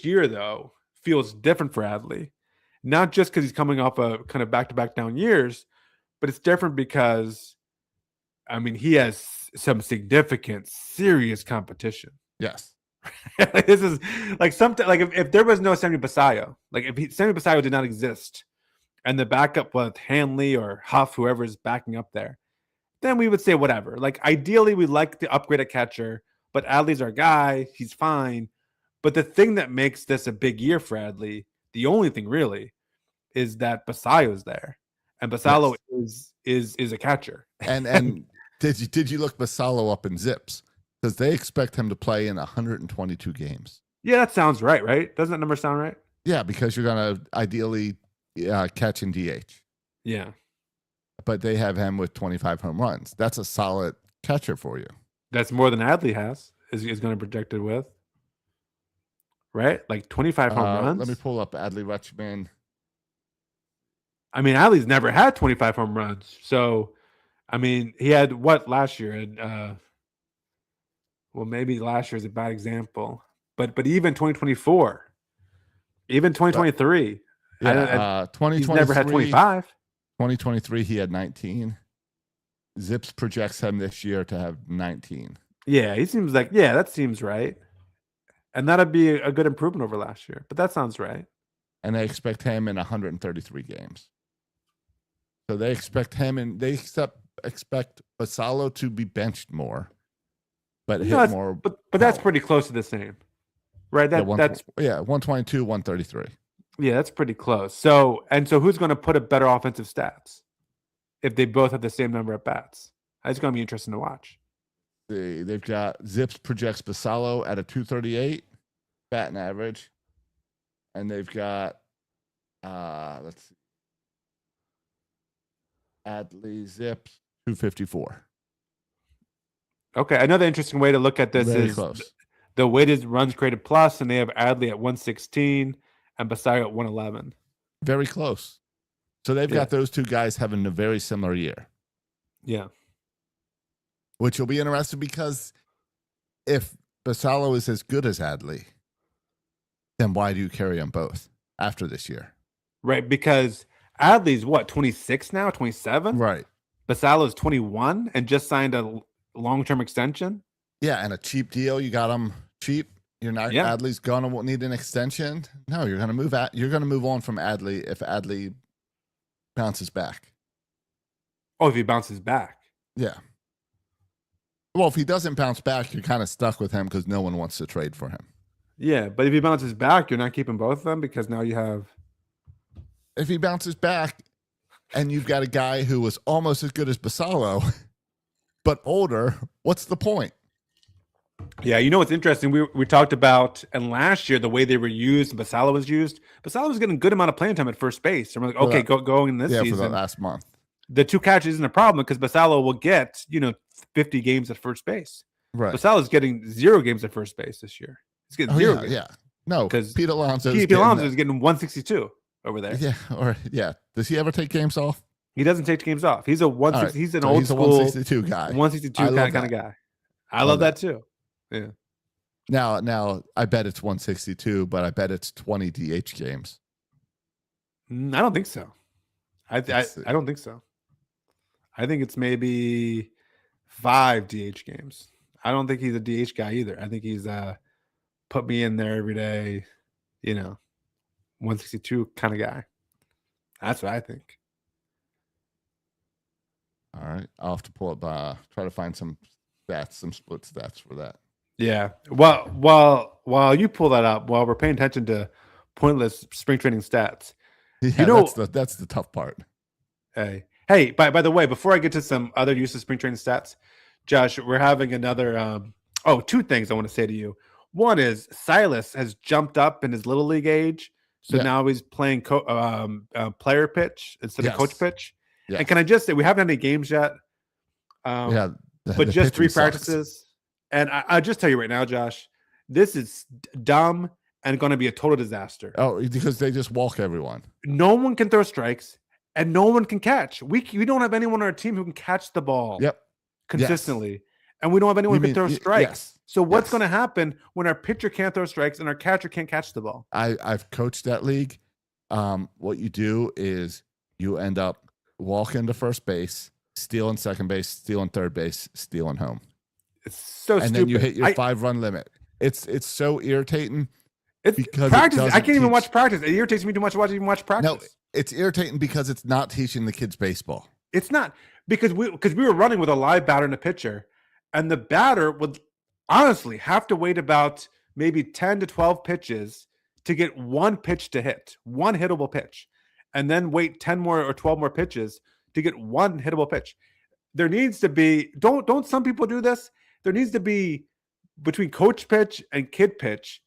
year though feels different for Adley, not just because he's coming off a kind of back-to-back down years, but it's different because, I mean, he has some significant, serious competition. Yes, like, this is like something like if there was no Sammy Basayo, like if Sammy Basayo did not exist, and the backup was Hanley or Huff, whoever is backing up there, then we would say whatever. Like ideally, we'd like to upgrade a catcher. But Adley's our guy. He's fine. But the thing that makes this a big year for Adley, the only thing really, is that Basayo's there. And Basallo is a catcher. And Did you look Basalo up in Zips? Because they expect him to play in 122 games. Yeah, that sounds right, right? Doesn't that number sound right? Yeah, because you're going to ideally catch in DH. Yeah. But they have him with 25 home runs. That's a solid catcher for you. That's more than Adley is going to project it with. Right? Like 25 home runs. Let me pull up Adley Rutschman. I mean, Adley's never had 25 home runs. So, I mean, he had what last year? And well, maybe last year is a bad example. But even 2024, even 2023, yeah, 2023, he's never had 25. 2023, he had 19. Zips projects him this year to have 19. Yeah, he seems like, yeah, that seems right. And that'd be a good improvement over last year. But that sounds right. And they expect him in 133 games. So they expect him and they expect Basalo to be benched more, but hit more. But that's pretty close to the same, right? That's 122, 133. Yeah, that's pretty close. So who's going to put up better offensive stats if they both have the same number of bats? It's going to be interesting to watch. They've got Zips projects Basalo at a 238 batting average, and they've got let's see, Adley Zips 254. Okay, another interesting way to look at this Very is close. the weighted runs created plus, and they have Adley at 116 and Basayo at 111. Very close. So they've got those two guys having a very similar year. Yeah. Which will be interesting because if Basalo is as good as Adley, then why do you carry them both after this year? Right, because Adley's what, 26 now, 27? Right. Basalo's 21 and just signed a long-term extension. Yeah, and a cheap deal. You got him cheap. You're not. Yeah. Adley's gonna need an extension. No, you're gonna move at. You're gonna move on from Adley if Adley bounces back. Oh, if he bounces back. Yeah. Well, if he doesn't bounce back, you're kind of stuck with him because no one wants to trade for him. Yeah, but if he bounces back, you're not keeping both of them because now you have. If he bounces back, and you've got a guy who was almost as good as Basalo, but older, what's the point? Yeah, you know what's interesting? We talked about, and last year the way they were used, Basalo was used. Basalo was getting a good amount of playing time at first base. And we're like, okay, going this season. For the last month. The two catches isn't a problem because Basalo will get 50 games at first base. Right. Basalo's getting 0 games at first base this year. He's getting 0 games. Yeah. No, because Pete Alonso is getting 162 over there. Yeah. Does he ever take games off? He doesn't take games off. He's a 160. Right. He's an old school 162 guy. 162 kind of guy. I love that too. Yeah. Now I bet it's 162, but I bet it's 20 DH games. I don't think so. I don't think so. I think it's maybe 5 DH games. I don't think he's a DH guy either. I think he's put me in there every day, 162 kind of guy. That's what I think. All right. I'll have to pull up, try to find some stats, some split stats for that. Yeah. Well, while you pull that up, while we're paying attention to pointless spring training stats. Yeah, that's the tough part. Hey, by the way, before I get to some other use of spring training stats, Josh, we're having another 2 things I want to say to you. One is Silas has jumped up in his little league age. So now he's playing player pitch instead of coach pitch. Yes. And can I just say, we haven't had any games yet. But just 3 practices. And I'll just tell you right now, Josh, this is dumb and going to be a total disaster. Oh, because they just walk everyone. No one can throw strikes and no one can catch. We don't have anyone on our team who can catch the ball consistently. Yes. And we don't have anyone who can throw strikes. Yes. So what's going to happen when our pitcher can't throw strikes and our catcher can't catch the ball? I've coached that league. What you do is you end up walking to first base, stealing second base, stealing third base, stealing home. It's so stupid. And then you hit your 5-run limit. It's so irritating. It's because practice. I can't even watch practice. It irritates me too much to watch practice. No, it's irritating because it's not teaching the kids baseball. It's not because we were running with a live batter and a pitcher, and the batter would honestly have to wait about maybe 10 to 12 pitches to get one pitch to hit, one hittable pitch, and then wait 10 more or 12 more pitches to get one hittable pitch. there needs to be, don't some people do this? There needs to be between coach pitch and kid pitch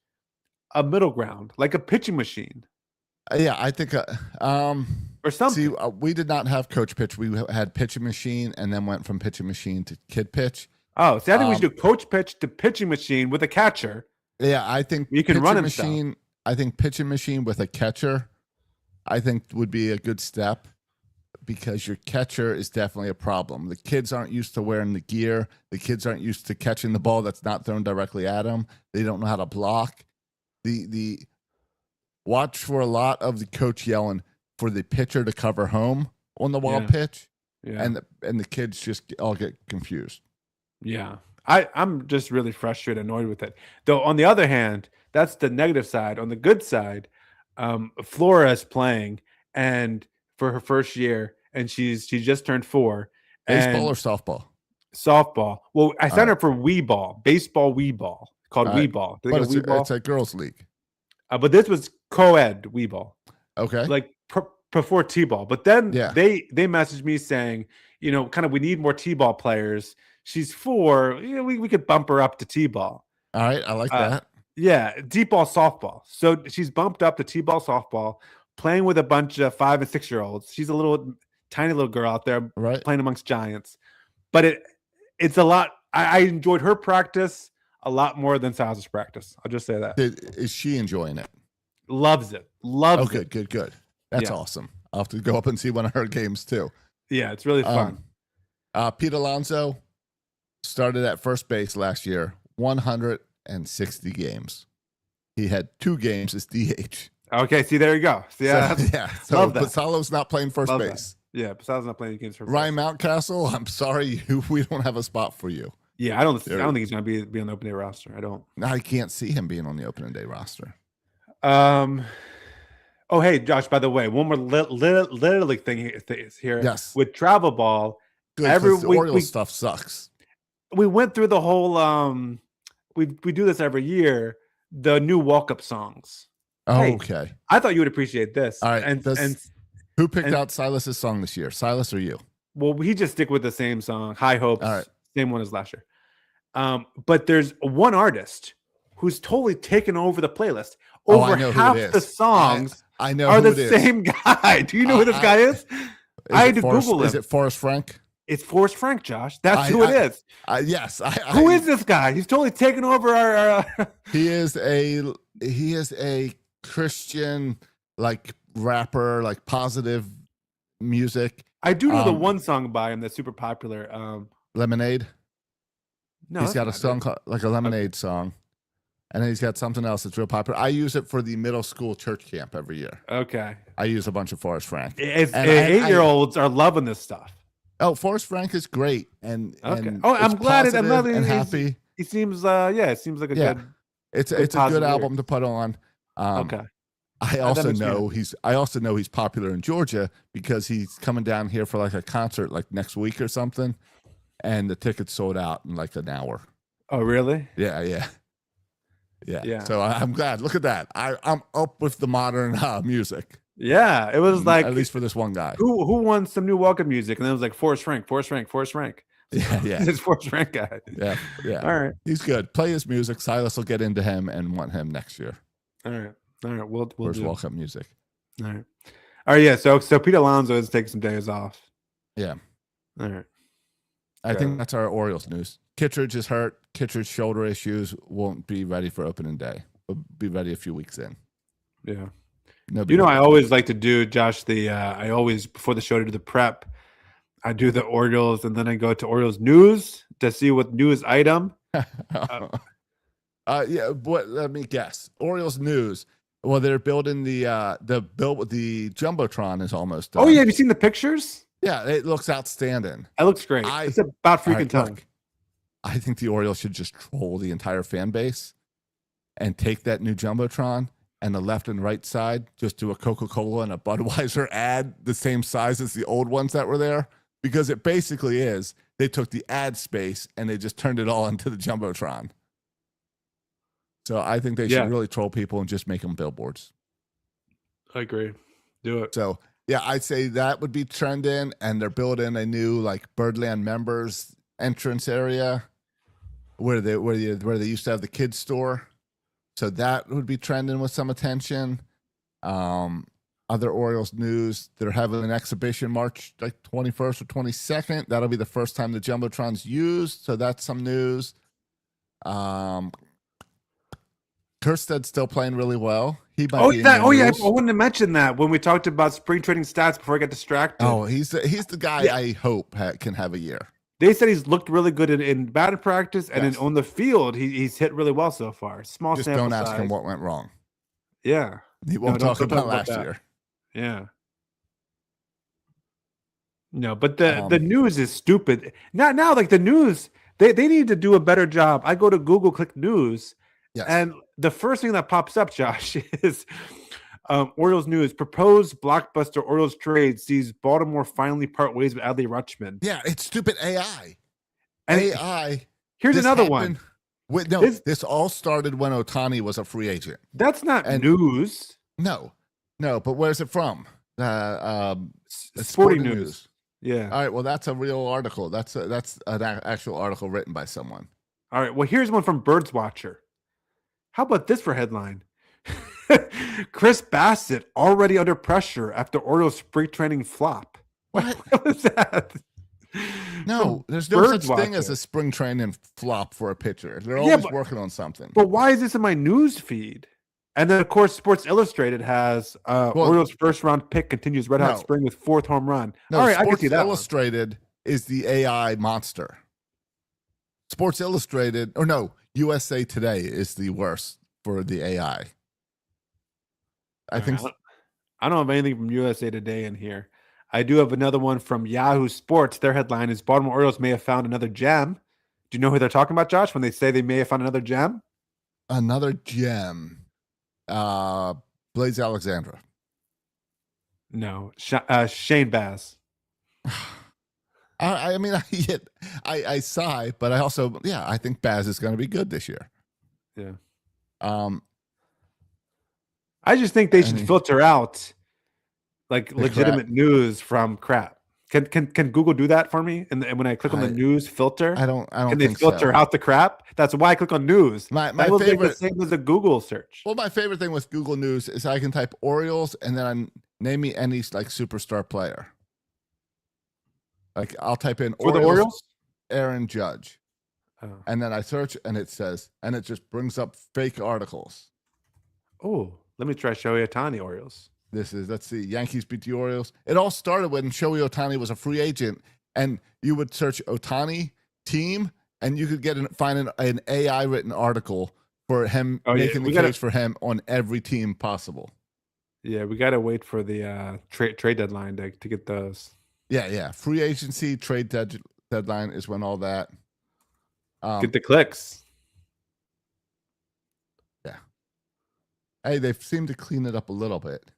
a middle ground, like a pitching machine Yeah, I think or something. see, we did not have coach pitch. We had pitching machine and then went from pitching machine to kid pitch. Oh, see, I think we should do coach pitch to pitching machine with a catcher. Yeah, I think You can run pitching himself. machine. I think pitching machine with a catcher, I think would be a good step because your catcher is definitely a problem. The kids aren't used to wearing the gear. The kids aren't used to catching the ball that's not thrown directly at them. They don't know how to block. The watch for a lot of the coach yelling for the pitcher to cover home on the wild Yeah. pitch, Yeah. and the kids just all get confused. Yeah. I'm just really frustrated, annoyed with it. Though on the other hand, that's the negative side. On the good side, Flora's playing and for her first year, and she just turned 4. Baseball and or softball? softball. Well, I signed Alright. her for Wii Ball, baseball Wii Ball, called Alright. Wii Ball. Do they But got Wii Ball? it's a girls' league. But this was co-ed Wii Ball, Okay. like before T-ball. But then Yeah. they messaged me saying, kind of we need more T-ball players. She's 4. We could bump her up to T-ball. All right. I like that. Yeah, deep ball softball. So she's bumped up to T-ball softball, playing with a bunch of 5 and 6 year olds. She's a little tiny little girl out there Right. playing amongst giants. But it's a lot. I enjoyed her practice a lot more than Silas's practice. I'll just say that. Is she enjoying it? Loves it. Loves Oh, it. good. That's Yeah. awesome. I'll have to go up and see one of her games too. Yeah, it's really fun. Pete Alonso started at first base last year, 160 games. He had 2 games as DH. Okay, see, there you go. See, yeah, So, yeah. So love that. Pasalo's not playing first Love that. base. yeah. Besides not playing games for Ryan Mountcastle, I'm sorry, we don't have a spot for you. Yeah, I don't There- think he's gonna be on the open day roster. I don't. I can't see him being on the opening day roster. Oh, hey, Josh. By the way, one more literally thing is here. Yes. With travel ball, Good, Every 'cause the week Orioles we- stuff sucks. we went through the whole. We do this every year. The new walk up songs. Oh, Hey. okay. I thought you would appreciate this. All right, and this- and Who picked and- out Silas's song this year? Silas or you? well, we just stick with the same song, High Hopes, All right. same one as last year. But there's one artist who's totally taken over the playlist. Oh, I Over know who half it the is. songs I know are who the it is. same guy. Do you know who this guy is? Is I it had to Forrest- Google Is him. it Forrest Frank? It's Forrest Frank, Josh. That's I- who it I- is. Yes. Who is this guy? He's totally taken over our. He is a Christian like rapper, like positive music. I do know the Um, one song by him that's super popular. Lemonade. No, He's that's got a not song it. called, like a Lemonade song, and then he's got something else that's real popular. I use it for the middle school church camp every year. Okay, I use a bunch of Forrest Frank. it's, And 8-year-olds are loving this stuff. Oh, Forrest Frank is great, and Okay. and Oh, I'm it's glad positive and he's- happy. It seems, it seems like a Yeah. good. It's good a good positive album lyrics. to put on. Okay, I that also makes me know happy. he's popular in Georgia because he's coming down here for like a concert like next week or something, and the tickets sold out in like an hour. oh really? Yeah. Yeah. So I'm glad. Look at that. I'm up with the modern music. Yeah, it was like at least for this one guy. who wants some new welcome music, and then it was like Forrest Frank. Yeah. This Forrest Frank guy. Yeah. All right, He's good. Play his music. Silas will get into him and want him next year all right. We'll for his do. welcome music. All right. Yeah. So Pete Alonso is taking some days off. Yeah. All right. I So- think that's our Orioles news. Kittredge is hurt. Kittredge shoulder issues won't be ready for opening day. Will be ready a few weeks in. Yeah. No, You know, I always like to do, Josh, I always, before the show, to do the prep, I do the Orioles, and then I go to Orioles news to see what news item. yeah. What? Let me guess. Orioles news. Well, they're building the jumbotron is almost done. Oh, yeah. Have you seen the pictures? Yeah, it looks outstanding. That looks great. It's about freaking All right, time. look, I think the Orioles should just troll the entire fan base and take that new jumbotron and the left and right side, just do a Coca-Cola and a Budweiser ad the same size as the old ones that were there, because it basically is they took the ad space and they just turned it all into the jumbotron. So I think they Yeah. should really troll people and just make them billboards. I agree. Do it. So Yeah, I'd say that would be trending, and they're building a new like Birdland members entrance area where they used to have the kids store. So that would be trending with some attention. Other Orioles news, they're having an exhibition March like 21st or 22nd. That'll be the first time the Jumbotron's used. So that's some news. Kersted's still playing really well. He might be in I your news. wanted to mention that when we talked about spring training stats before I got distracted. Oh, he's the guy I hope can have a year. They said he's looked really good in batting practice, and Yes. then on the field, he's hit really well so far. Small Just sample don't ask size. him what went wrong. Yeah, He won't don't talk talk about about last that. year. yeah. No, but the Um, news is stupid. Now, like the news, they need to do a better job. I go to Google, click news, Yes. and the first thing that pops up, Josh, is Orioles news. Proposed blockbuster Orioles trade sees Baltimore finally part ways with Adley Rutschman. Yeah, it's stupid AI. And AI. here's This another one. happened- Wait, no, this all started when Ohtani was a free agent. That's not And- news. No, but where's it from? It's Sporting news. Yeah. All right, well, that's a real article. That's an actual article written by someone. All right. Well, here's one from Birds Watcher. How about this for headline? Chris Bassett already under pressure after Orioles spring training flop. What? What was that? No, From there's no such Birds thing as Watcher. a spring training flop for a pitcher. They're Yeah, always but- working on something. But why is this in my news feed? And then, of course, Sports Illustrated has Orioles first round pick continues red hot No. spring with fourth home run. No, All right, I can Sports see that. one. Illustrated is the AI monster. Sports Illustrated, or no, USA Today is the worst for the AI. I think I don't have anything from USA Today in here. I do have another one from Yahoo Sports. Their headline is Baltimore Orioles may have found another gem. Do you know who they're talking about, Josh, when they say they may have found another gem? another gem. Blaze Alexandra. No, Shane Bass. I mean, I sigh, but I also, I think Baz is going to be good this year. Yeah. I just think they should mean- filter out like The legitimate news from crap. Can Google do that for me? And when I click on the I- news filter, I don't can they think filter so. out the crap? That's why I click on news. My That will make the favorite. same as a Google search. Well, my favorite thing with Google News is I can type Orioles and then name me any like superstar player. Like I'll type in For the Orioles? Aaron Judge, Oh. and then I search and it says, and it just brings up fake articles. Oh, let me try Shohei Ohtani Orioles. Let's see, Yankees beat the Orioles. It all started when Shohei Ohtani was a free agent, and you would search Ohtani team, and you could find an AI written article for him making the case for him on every team possible. Yeah, we got to wait for the trade deadline to get those. Yeah. Free agency trade deadline is when all that. Get the clicks. Hey, they've seemed to clean it up a little bit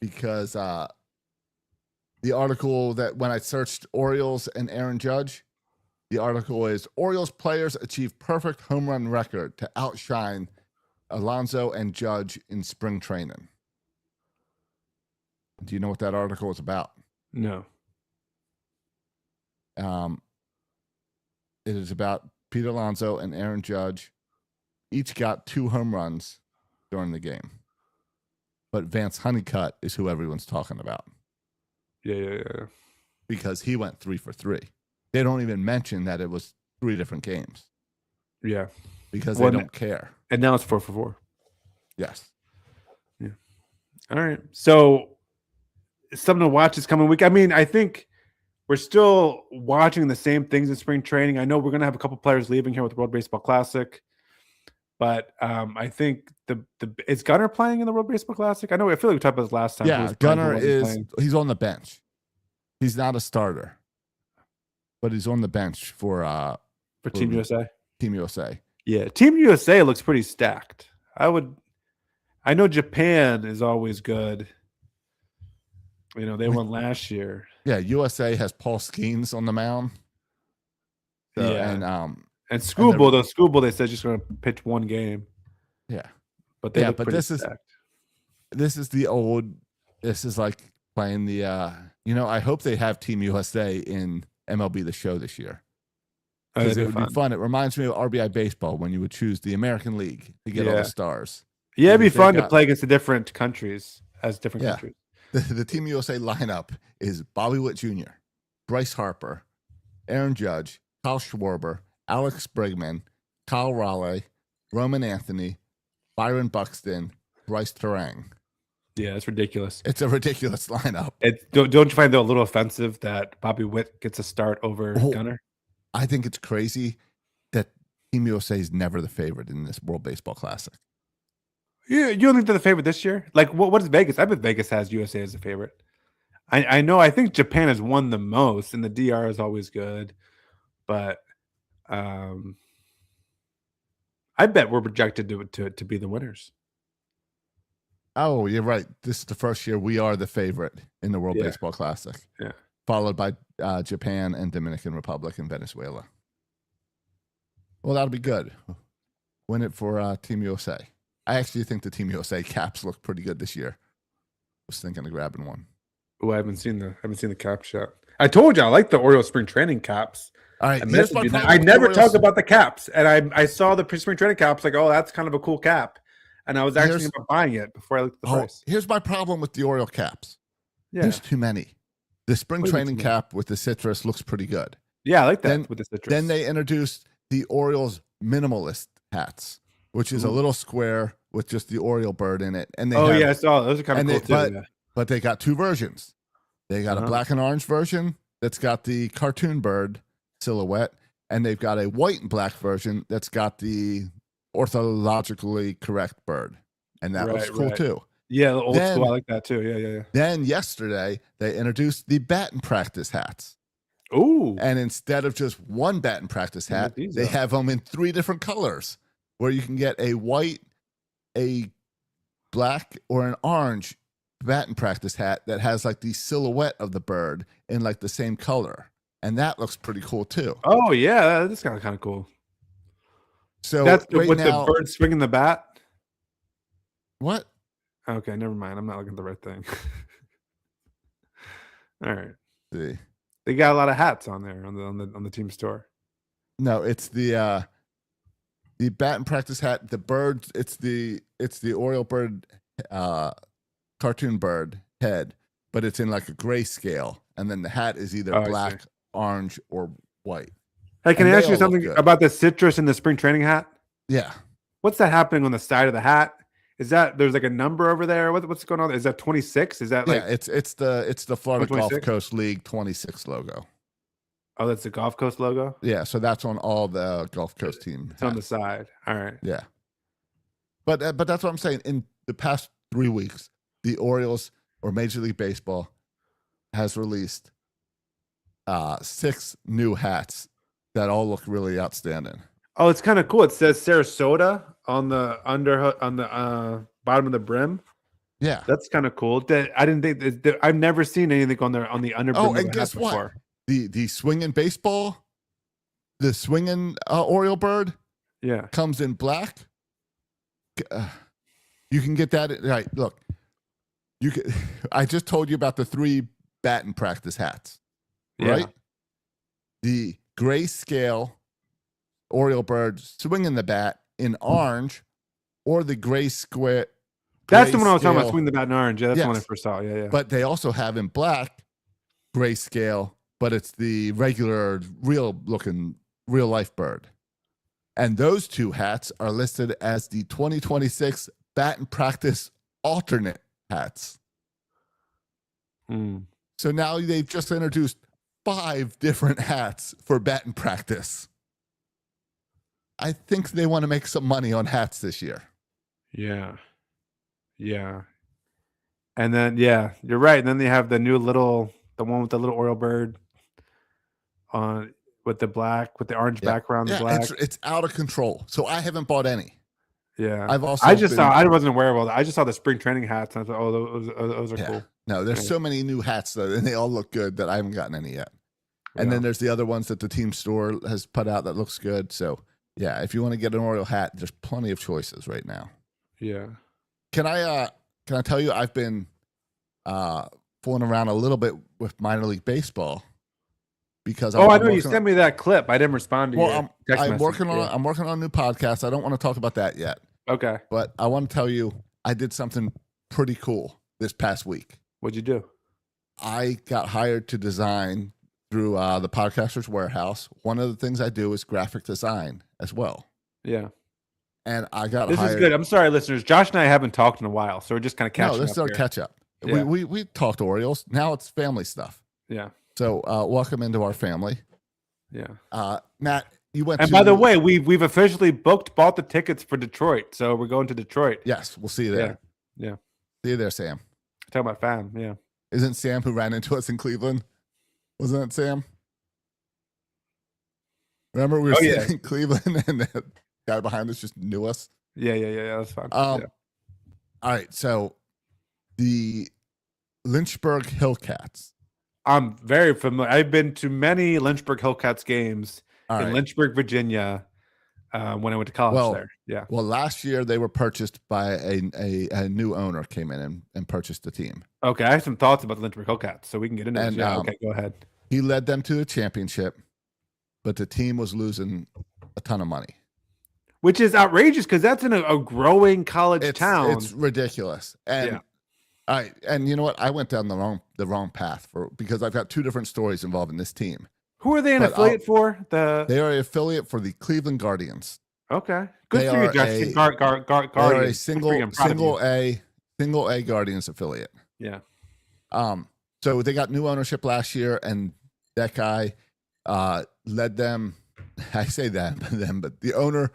because the article that when I searched Orioles and Aaron Judge, the article is Orioles players achieve perfect home run record to outshine Alonso and Judge in spring training. Do you know what that article is about? No. It is about Pete Alonso and Aaron Judge. Each got 2 home runs during the game. But Vance Honeycutt is who everyone's talking about Yeah. because he went 3 for 3. They don't even mention that it was 3 different games Yeah. because Well, they don't care. And now it's 4 for 4. Yes. All right. So something to watch this coming week. I mean, I think we're still watching the same things in spring training. I know we're going to have a couple players leaving here with the World Baseball Classic, but I think is Gunnar playing in the World Baseball Classic? I feel like we talked about this last time. Who Yeah, was playing, who Gunnar wasn't playing. he's on the bench. He's not a starter, but he's on the bench for for Team USA. Team USA. Yeah, Team USA looks pretty stacked. I know Japan is always good. You know, they won last year. Yeah, USA has Paul Skeens on the mound. So, Yeah. and Schoolboy, they said just going to pitch one game, yeah. but they Yeah, look but pretty this is- stacked. This is the old This is like playing the. I hope they have Team USA in MLB The Show this year Oh, because that'd it be would be fun. fun. It reminds me of RBI baseball when you would choose the American League to get all Yeah. the stars. Yeah, it'd be Because they fun to got- play against the different countries as different Yeah. countries. The Team USA lineup is Bobby Witt Jr., Bryce Harper, Aaron Judge, Kyle Schwarber, Alex Bregman, Kyle Raleigh, Roman Anthony, Byron Buxton, Bryce Terang. Yeah, it's ridiculous. It's a ridiculous lineup. Don't you find it a little offensive that Bobby Witt gets a start over Oh. Gunnar? I think it's crazy that Team USA is never the favorite in this World Baseball Classic. Yeah, you don't think they're the favorite this year? Like, what is Vegas? I bet Vegas has USA as a favorite. I know. I think Japan has won the most, and the DR is always good, but I bet we're projected to be the winners. Oh, you're right. This is the first year we are the favorite in the World Yeah. Baseball Classic. Yeah. Followed by Japan and Dominican Republic and Venezuela. Well, that'll be good. Win it for Team USA. I actually think the Team USA caps look pretty good this year. Was thinking of grabbing one. Oh, I haven't seen the caps yet. I told you I like the Orioles spring training caps. All right, I here's messaged my you that. problem I with the never Orioles. talk about the caps, and I saw the spring training caps. Like, oh, that's kind of a cool cap, and I was actually Here's- about buying it before I looked at the price. Here's my problem with the Oriole caps. Yeah, There's too many. The spring What do you mean training too many? cap with the citrus looks pretty good. yeah, I like that Then- with the citrus. Then they introduced the Orioles minimalist hats, which is a Ooh. little square with just the Oriole bird in it. And they oh have, yeah, I saw those are kind of and cool they- too. but- Yeah. but they got two versions. They got a Uh-huh. black and orange version that's got the cartoon bird silhouette, and they've got a white and black version that's got the orthologically correct bird. And that looks Right, cool right. too. Yeah, the old Then- school. I like that too. Yeah. Then yesterday, they introduced the bat and practice hats. Ooh, And instead of just one bat and practice Yeah, hat, these they are- have them in 3 different colors where you can get a white, a black, or an orange bat and practice hat that has like the silhouette of the bird in like the same color. And that looks pretty cool too. oh yeah, that's kind of cool. So That's right with now, the bird swinging the bat. what? Okay, never mind. I'm not looking at the right thing. All right, The, they got a lot of hats on there on the team store. no, it's the bat and practice hat. The bird, it's the Oriole bird, cartoon bird head, but it's in like a grayscale, and then the hat is either Oh, I see. black, orange, or white. Hey, can And I they ask you all look something good. about the citrus in the spring training hat? Yeah, What's that happening on the side of the hat? Is that there's like a number over there? What's going on? Is that 26? Is that like yeah. It's the Florida Gulf 26? Coast League 26 logo. oh, that's the Gulf Coast logo? Yeah, so that's on all the Gulf Coast team. It's on the hats. side. All right. Yeah, but that's what I'm saying. In the past 3 weeks, the Orioles or Major League Baseball has released 6 new hats that all look really outstanding. Oh, it's kind of cool. It says Sarasota on the bottom of the brim. Yeah. That's kind of cool. I didn't think I've never seen anything on the under brim Oh, of and a hat guess what? before. The swinging baseball, the swinging Oriole bird Yeah. comes in black. You can get that right. Look, you can. I just told you about the 3 batting practice hats, right? Yeah. The grayscale Oriole bird swinging the bat in orange, or the gray square. That's the one I was talking about. grayscale- Swing the bat in orange. Yeah, that's the one I Yes. first saw. Yeah. But they also have in black grayscale, but it's the regular, real looking, real life bird. And those 2 hats are listed as the 2026 bat and practice alternate hats. Mm. So now they've just introduced 5 different hats for bat and practice. I think they want to make some money on hats this year. Yeah. And then you're right. And then they have the one with the little Oriole bird on with the orange Yeah. background, the Yeah, black. it's out of control. So I haven't bought any. Yeah. I've also I just been- saw I wasn't aware of all that. I just saw the spring training hats and I thought, oh, those are Yeah. cool. No, there's Yeah. so many new hats though, and they all look good that I haven't gotten any yet. And then there's the other ones that the team store has put out that looks good. So yeah, if you want to get an Oriole hat, there's plenty of choices right now. yeah. Can I tell you I've been fooling around a little bit with minor league baseball because I know you sent me that clip. I didn't respond to you. Well, I'm working on a new podcast. I don't want to talk about that yet. Okay. But I want to tell you, I did something pretty cool this past week. What'd you do? I got hired to design through the Podcaster's Warehouse. One of the things I do is graphic design as well. Yeah. And I got This hired. is good. I'm sorry, listeners. Josh and I haven't talked in a while, so we're just kind of catching up. No, this is our here. catch up. Yeah. We talked Orioles. Now it's family stuff. Yeah. So welcome into our family. Yeah. Matt, you went. And by the way, we've officially bought the tickets for Detroit, so we're going to Detroit. Yes, we'll see you there. Yeah. See you there, Sam. Talking about fam. Yeah. Isn't Sam who ran into us in Cleveland? Wasn't it Sam? Remember we were sitting in Cleveland and the guy behind us just knew us? Yeah. That's fine. All right. So the Lynchburg Hillcats. I'm very familiar. I've been to many Lynchburg Hillcats games in Lynchburg, Virginia, when I went to college there. Yeah. Well, last year they were purchased by a new owner came in and purchased the team. Okay. I have some thoughts about the Lynchburg Hillcats, so we can get into it. Yeah. Okay. Go ahead. He led them to the championship, but the team was losing a ton of money. Which is outrageous because that's in a growing college town. It's ridiculous. And and you know what? I went down the wrong path because I've got two different stories involving this team. Who are they an affiliate for? They are an affiliate for the Cleveland Guardians. Okay. Good for you, Justin. Guardians. They are a single A Guardians affiliate. Yeah. So they got new ownership last year, and that guy led them. I say that but the owner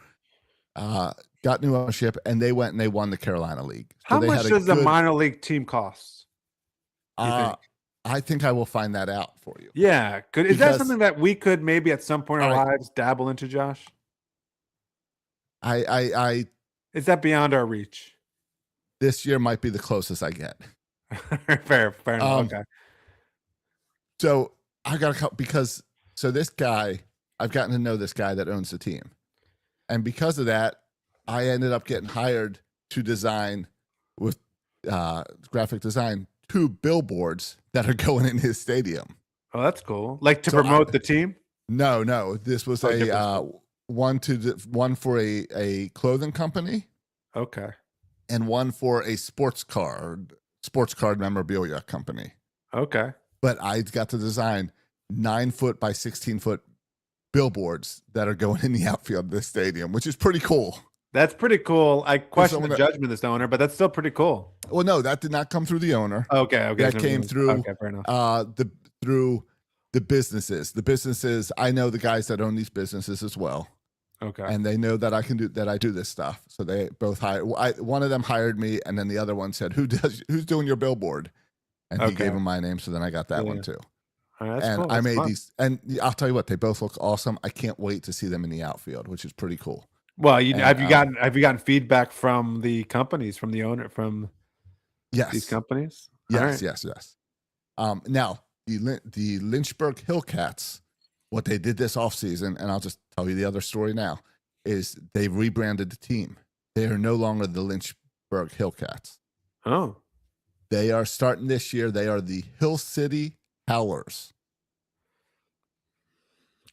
got new ownership, and they went and they won the Carolina League. So How much does a minor league team cost? I think I will find that out for you. Yeah. Is that something that we could maybe at some point in our lives dabble into, Josh? Is that beyond our reach? This year might be the closest I get. Fair enough. Okay. So I got this guy, I've gotten to know this guy that owns the team. And because of that, I ended up getting hired to design with graphic design 2 billboards that are going in his stadium. Oh, that's cool. Like to promote the team? No. This was one for a clothing company. Okay. And one for a sports card memorabilia company. Okay. But I got to design 9-foot by 16-foot billboards that are going in the outfield of this stadium, which is pretty cool. That's pretty cool. I question the judgment of this owner, but that's still pretty cool. Well, no, that did not come through the owner. Okay. That came through fair enough. through the businesses. The businesses, I know the guys that own these businesses as well. Okay. And they know that I do this stuff. So they both one of them hired me, and then the other one said, who's doing your billboard? And he gave him my name, so then I got that one too. That's cool. I made these, and I'll tell you what, they both look awesome. I can't wait to see them in the outfield, which is pretty cool. Well, have you gotten feedback from the companies, from the owner, from these companies? Yes. Now the Lynchburg Hillcats, what they did this offseason, and I'll just tell you the other story now, is they rebranded the team. They are no longer the Lynchburg Hillcats. Oh. They are starting this year. They are the Hill City Howlers.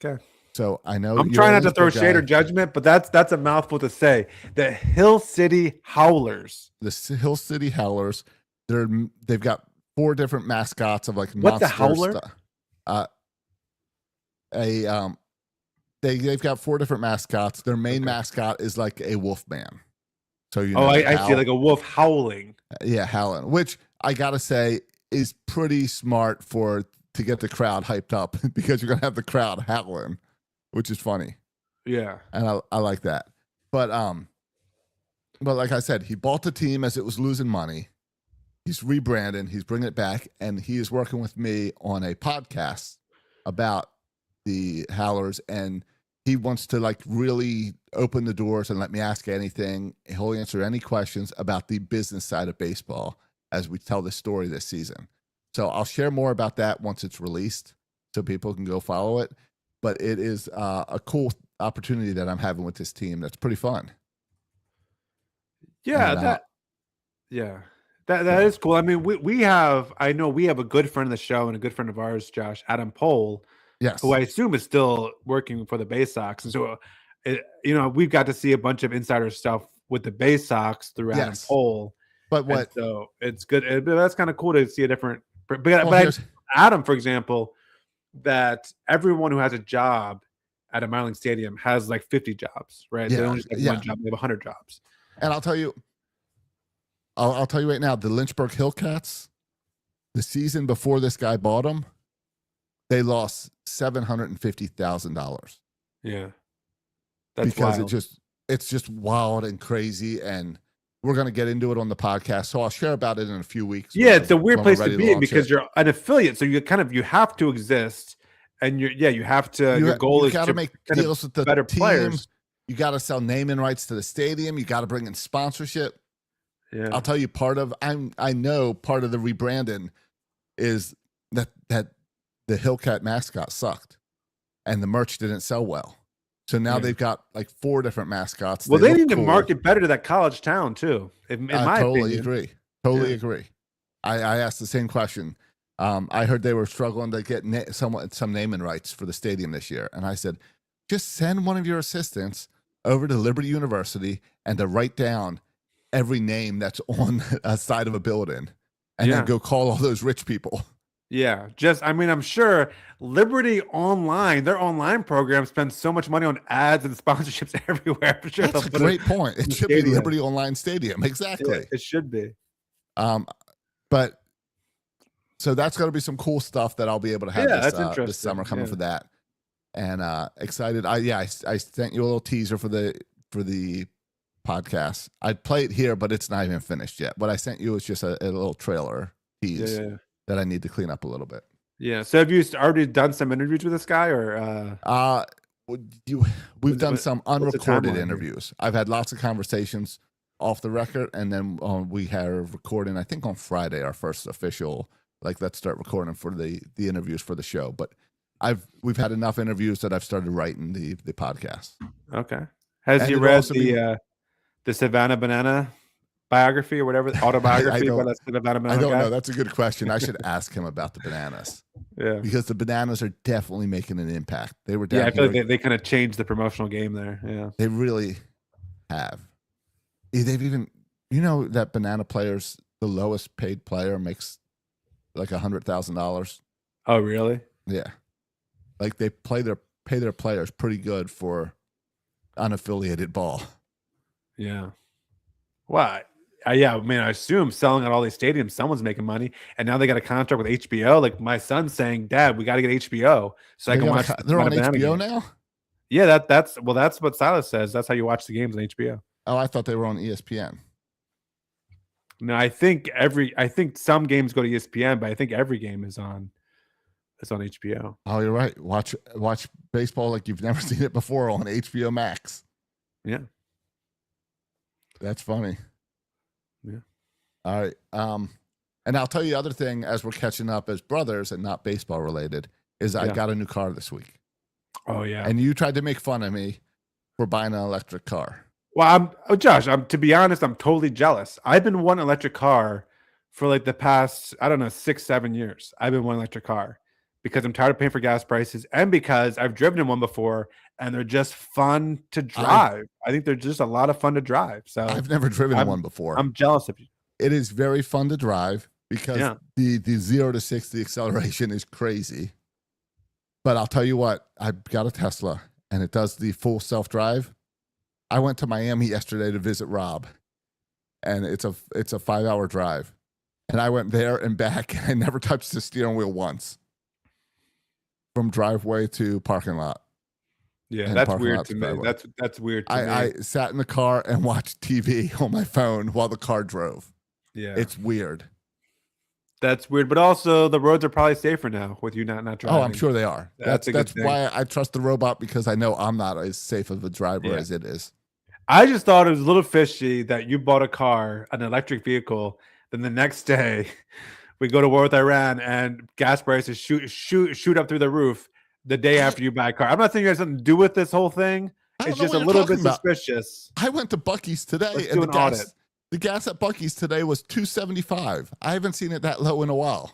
Okay. So I know I'm trying not to throw shade or judgment, but that's a mouthful to say. The Hill City Howlers. The Hill City Howlers. They've got 4 different mascots of like what's monster a howler? They've got 4 different mascots. Their main mascot is like a wolf man. So I see, like a wolf howling. Yeah, howling, which I gotta say is pretty smart to get the crowd hyped up because you're gonna have the crowd howling, which is funny. Yeah, and I like that. But like I said, he bought the team as it was losing money. He's rebranding. He's bringing it back, and he is working with me on a podcast about the Howlers, and he wants to like really open the doors and let me ask anything. He'll answer any questions about the business side of baseball as we tell the story this season. So I'll share more about that once it's released so people can go follow it. But it is a cool opportunity that I'm having with this team. That's pretty fun. Yeah. That is cool. I mean, I know we have a good friend of the show and a good friend of ours, Josh, Adam Pohl, Yes. who I assume is still working for the Bay Sox. And so, we've got to see a bunch of insider stuff with the Bay Sox through Adam Yes. Pohl. But what? And so it's good. But that's kind of cool to see a different. Here's- Adam, for example, that everyone who has a job at a minor league stadium has like 50 jobs, right? They Yeah, don't just have yeah. one job; they have 100 jobs. And I'll tell you right now, the Lynchburg Hillcats, the season before this guy bought them, they lost $750,000 Yeah, that's because wild. it's just wild and crazy. And we're gonna get into it on the podcast, so I'll share about it in a few weeks. Yeah, it's a weird when we're place to ready be in launch because it. you're an affiliate, so you have to exist, and you have to. Your goal is got to make kind of deals with the better team. players. You got to sell naming rights to the stadium. You got to bring in sponsorship. Yeah, I'll tell you, I know part of the rebranding is that the Hillcat mascot sucked, and the merch didn't sell well. So now they've got like 4 different mascots. well, they look need to cool. market better to that college town too. In my totally opinion, agree. Totally agree. I asked the same question. I heard they were struggling to get some naming rights for the stadium this year, and I said, just send one of your assistants over to Liberty University and to write down every name that's on a side of a building, and then go call all those rich people. Yeah, I'm sure Liberty Online, their online program spends so much money on ads and sponsorships everywhere. I'm sure That's a great point. It should be Liberty Online Stadium. Exactly. Yeah, it should be. But so that's going to be some cool stuff that I'll be able to have this summer coming for that. And excited. I sent you a little teaser for the podcast. I'd play it here, but it's not even finished yet. What I sent you is just a little trailer tease that I need to clean up a little bit. Yeah. So have you already done some interviews with this guy, or we've done some unrecorded interviews. I've had lots of conversations off the record, and then we have recording, I think on Friday, our first official, like, let's start recording for the interviews for the show. But we've had enough interviews that I've started writing the podcast. Okay. Has he read the Savannah Banana biography or whatever, autobiography about the Savannah Banana? I don't know. That's a good question. I should ask him about the bananas. Yeah. Because the bananas are definitely making an impact. They were I feel like they kind of changed the promotional game there. Yeah. They really have. They've even, that banana players, the lowest paid player makes like $100,000. Oh, really? Yeah. Like they pay their players pretty good for unaffiliated ball. Yeah. Well, I assume selling at all these stadiums, someone's making money, and now they got a contract with HBO. Like my son's saying, "Dad, we got to get HBO so I can watch." They're on HBO now. Yeah, that's what Silas says. That's how you watch the games on HBO. Oh, I thought they were on ESPN. No, I think some games go to ESPN, but I think every game is on HBO. Oh, you're right. Watch baseball like you've never seen it before on HBO Max. Yeah. That's funny. Yeah. All right. And I'll tell you the other thing as we're catching up as brothers and not baseball related is I got a new car this week. Oh yeah. And you tried to make fun of me for buying an electric car. Well, Josh, to be honest, I'm totally jealous. I've been wanting an electric car for like the past, 6-7 years. I've been wanting an electric car because I'm tired of paying for gas prices and because I've driven in one before and they're just fun to drive. I think they're just a lot of fun to drive. So I've never driven one before. I'm jealous of you. It is very fun to drive because the 0 to 60 acceleration is crazy. But I'll tell you what, I've got a Tesla and it does the full self-drive. I went to Miami yesterday to visit Rob, and it's a 5-hour drive. And I went there and back, and I never touched the steering wheel once. From driveway to parking lot. Yeah, that's weird to me. That's weird to me. I sat in the car and watched TV on my phone while the car drove. Yeah. It's weird. That's weird, but also the roads are probably safer now with you not driving. Oh, I'm sure they are. That's why I trust the robot, because I know I'm not as safe of a driver as it is. I just thought it was a little fishy that you bought a car, an electric vehicle, then the next day we go to war with Iran and gas prices shoot up through the roof the day after you buy a car. I'm not saying it has something to do with this whole thing. It's just a little bit suspicious. I went to Buc-ee's today and The gas at Buc-ee's today was $2.75. I haven't seen it that low in a while.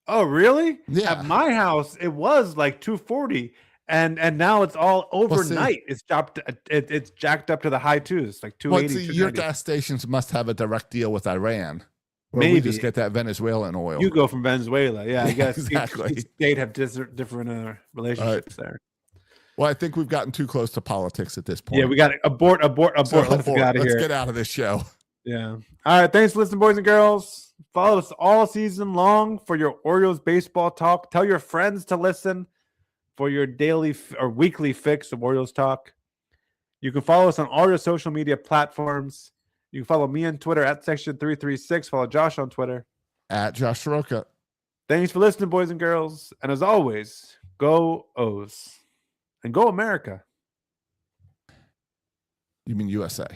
Oh, really? Yeah. At my house, it was like 240, and now it's all overnight. It's dropped. It's jacked up to the high twos, like 280. Your gas stations must have a direct deal with Iran. Or we Maybe. just get that Venezuelan oil. You go from Venezuela, yeah. I guess exactly. each state have different relationships there. Well, I think we've gotten too close to politics at this point. Yeah, we got to abort. So Let's get out of here. Let's get out of this show. Yeah. All right. Thanks for listening, boys and girls. Follow us all season long for your Orioles baseball talk. Tell your friends to listen for your daily or weekly fix of Orioles talk. You can follow us on all your social media platforms. You can follow me on Twitter at Section336. Follow Josh on Twitter At Josh Soroka. Thanks for listening, boys and girls. And as always, go O's and go America. You mean USA?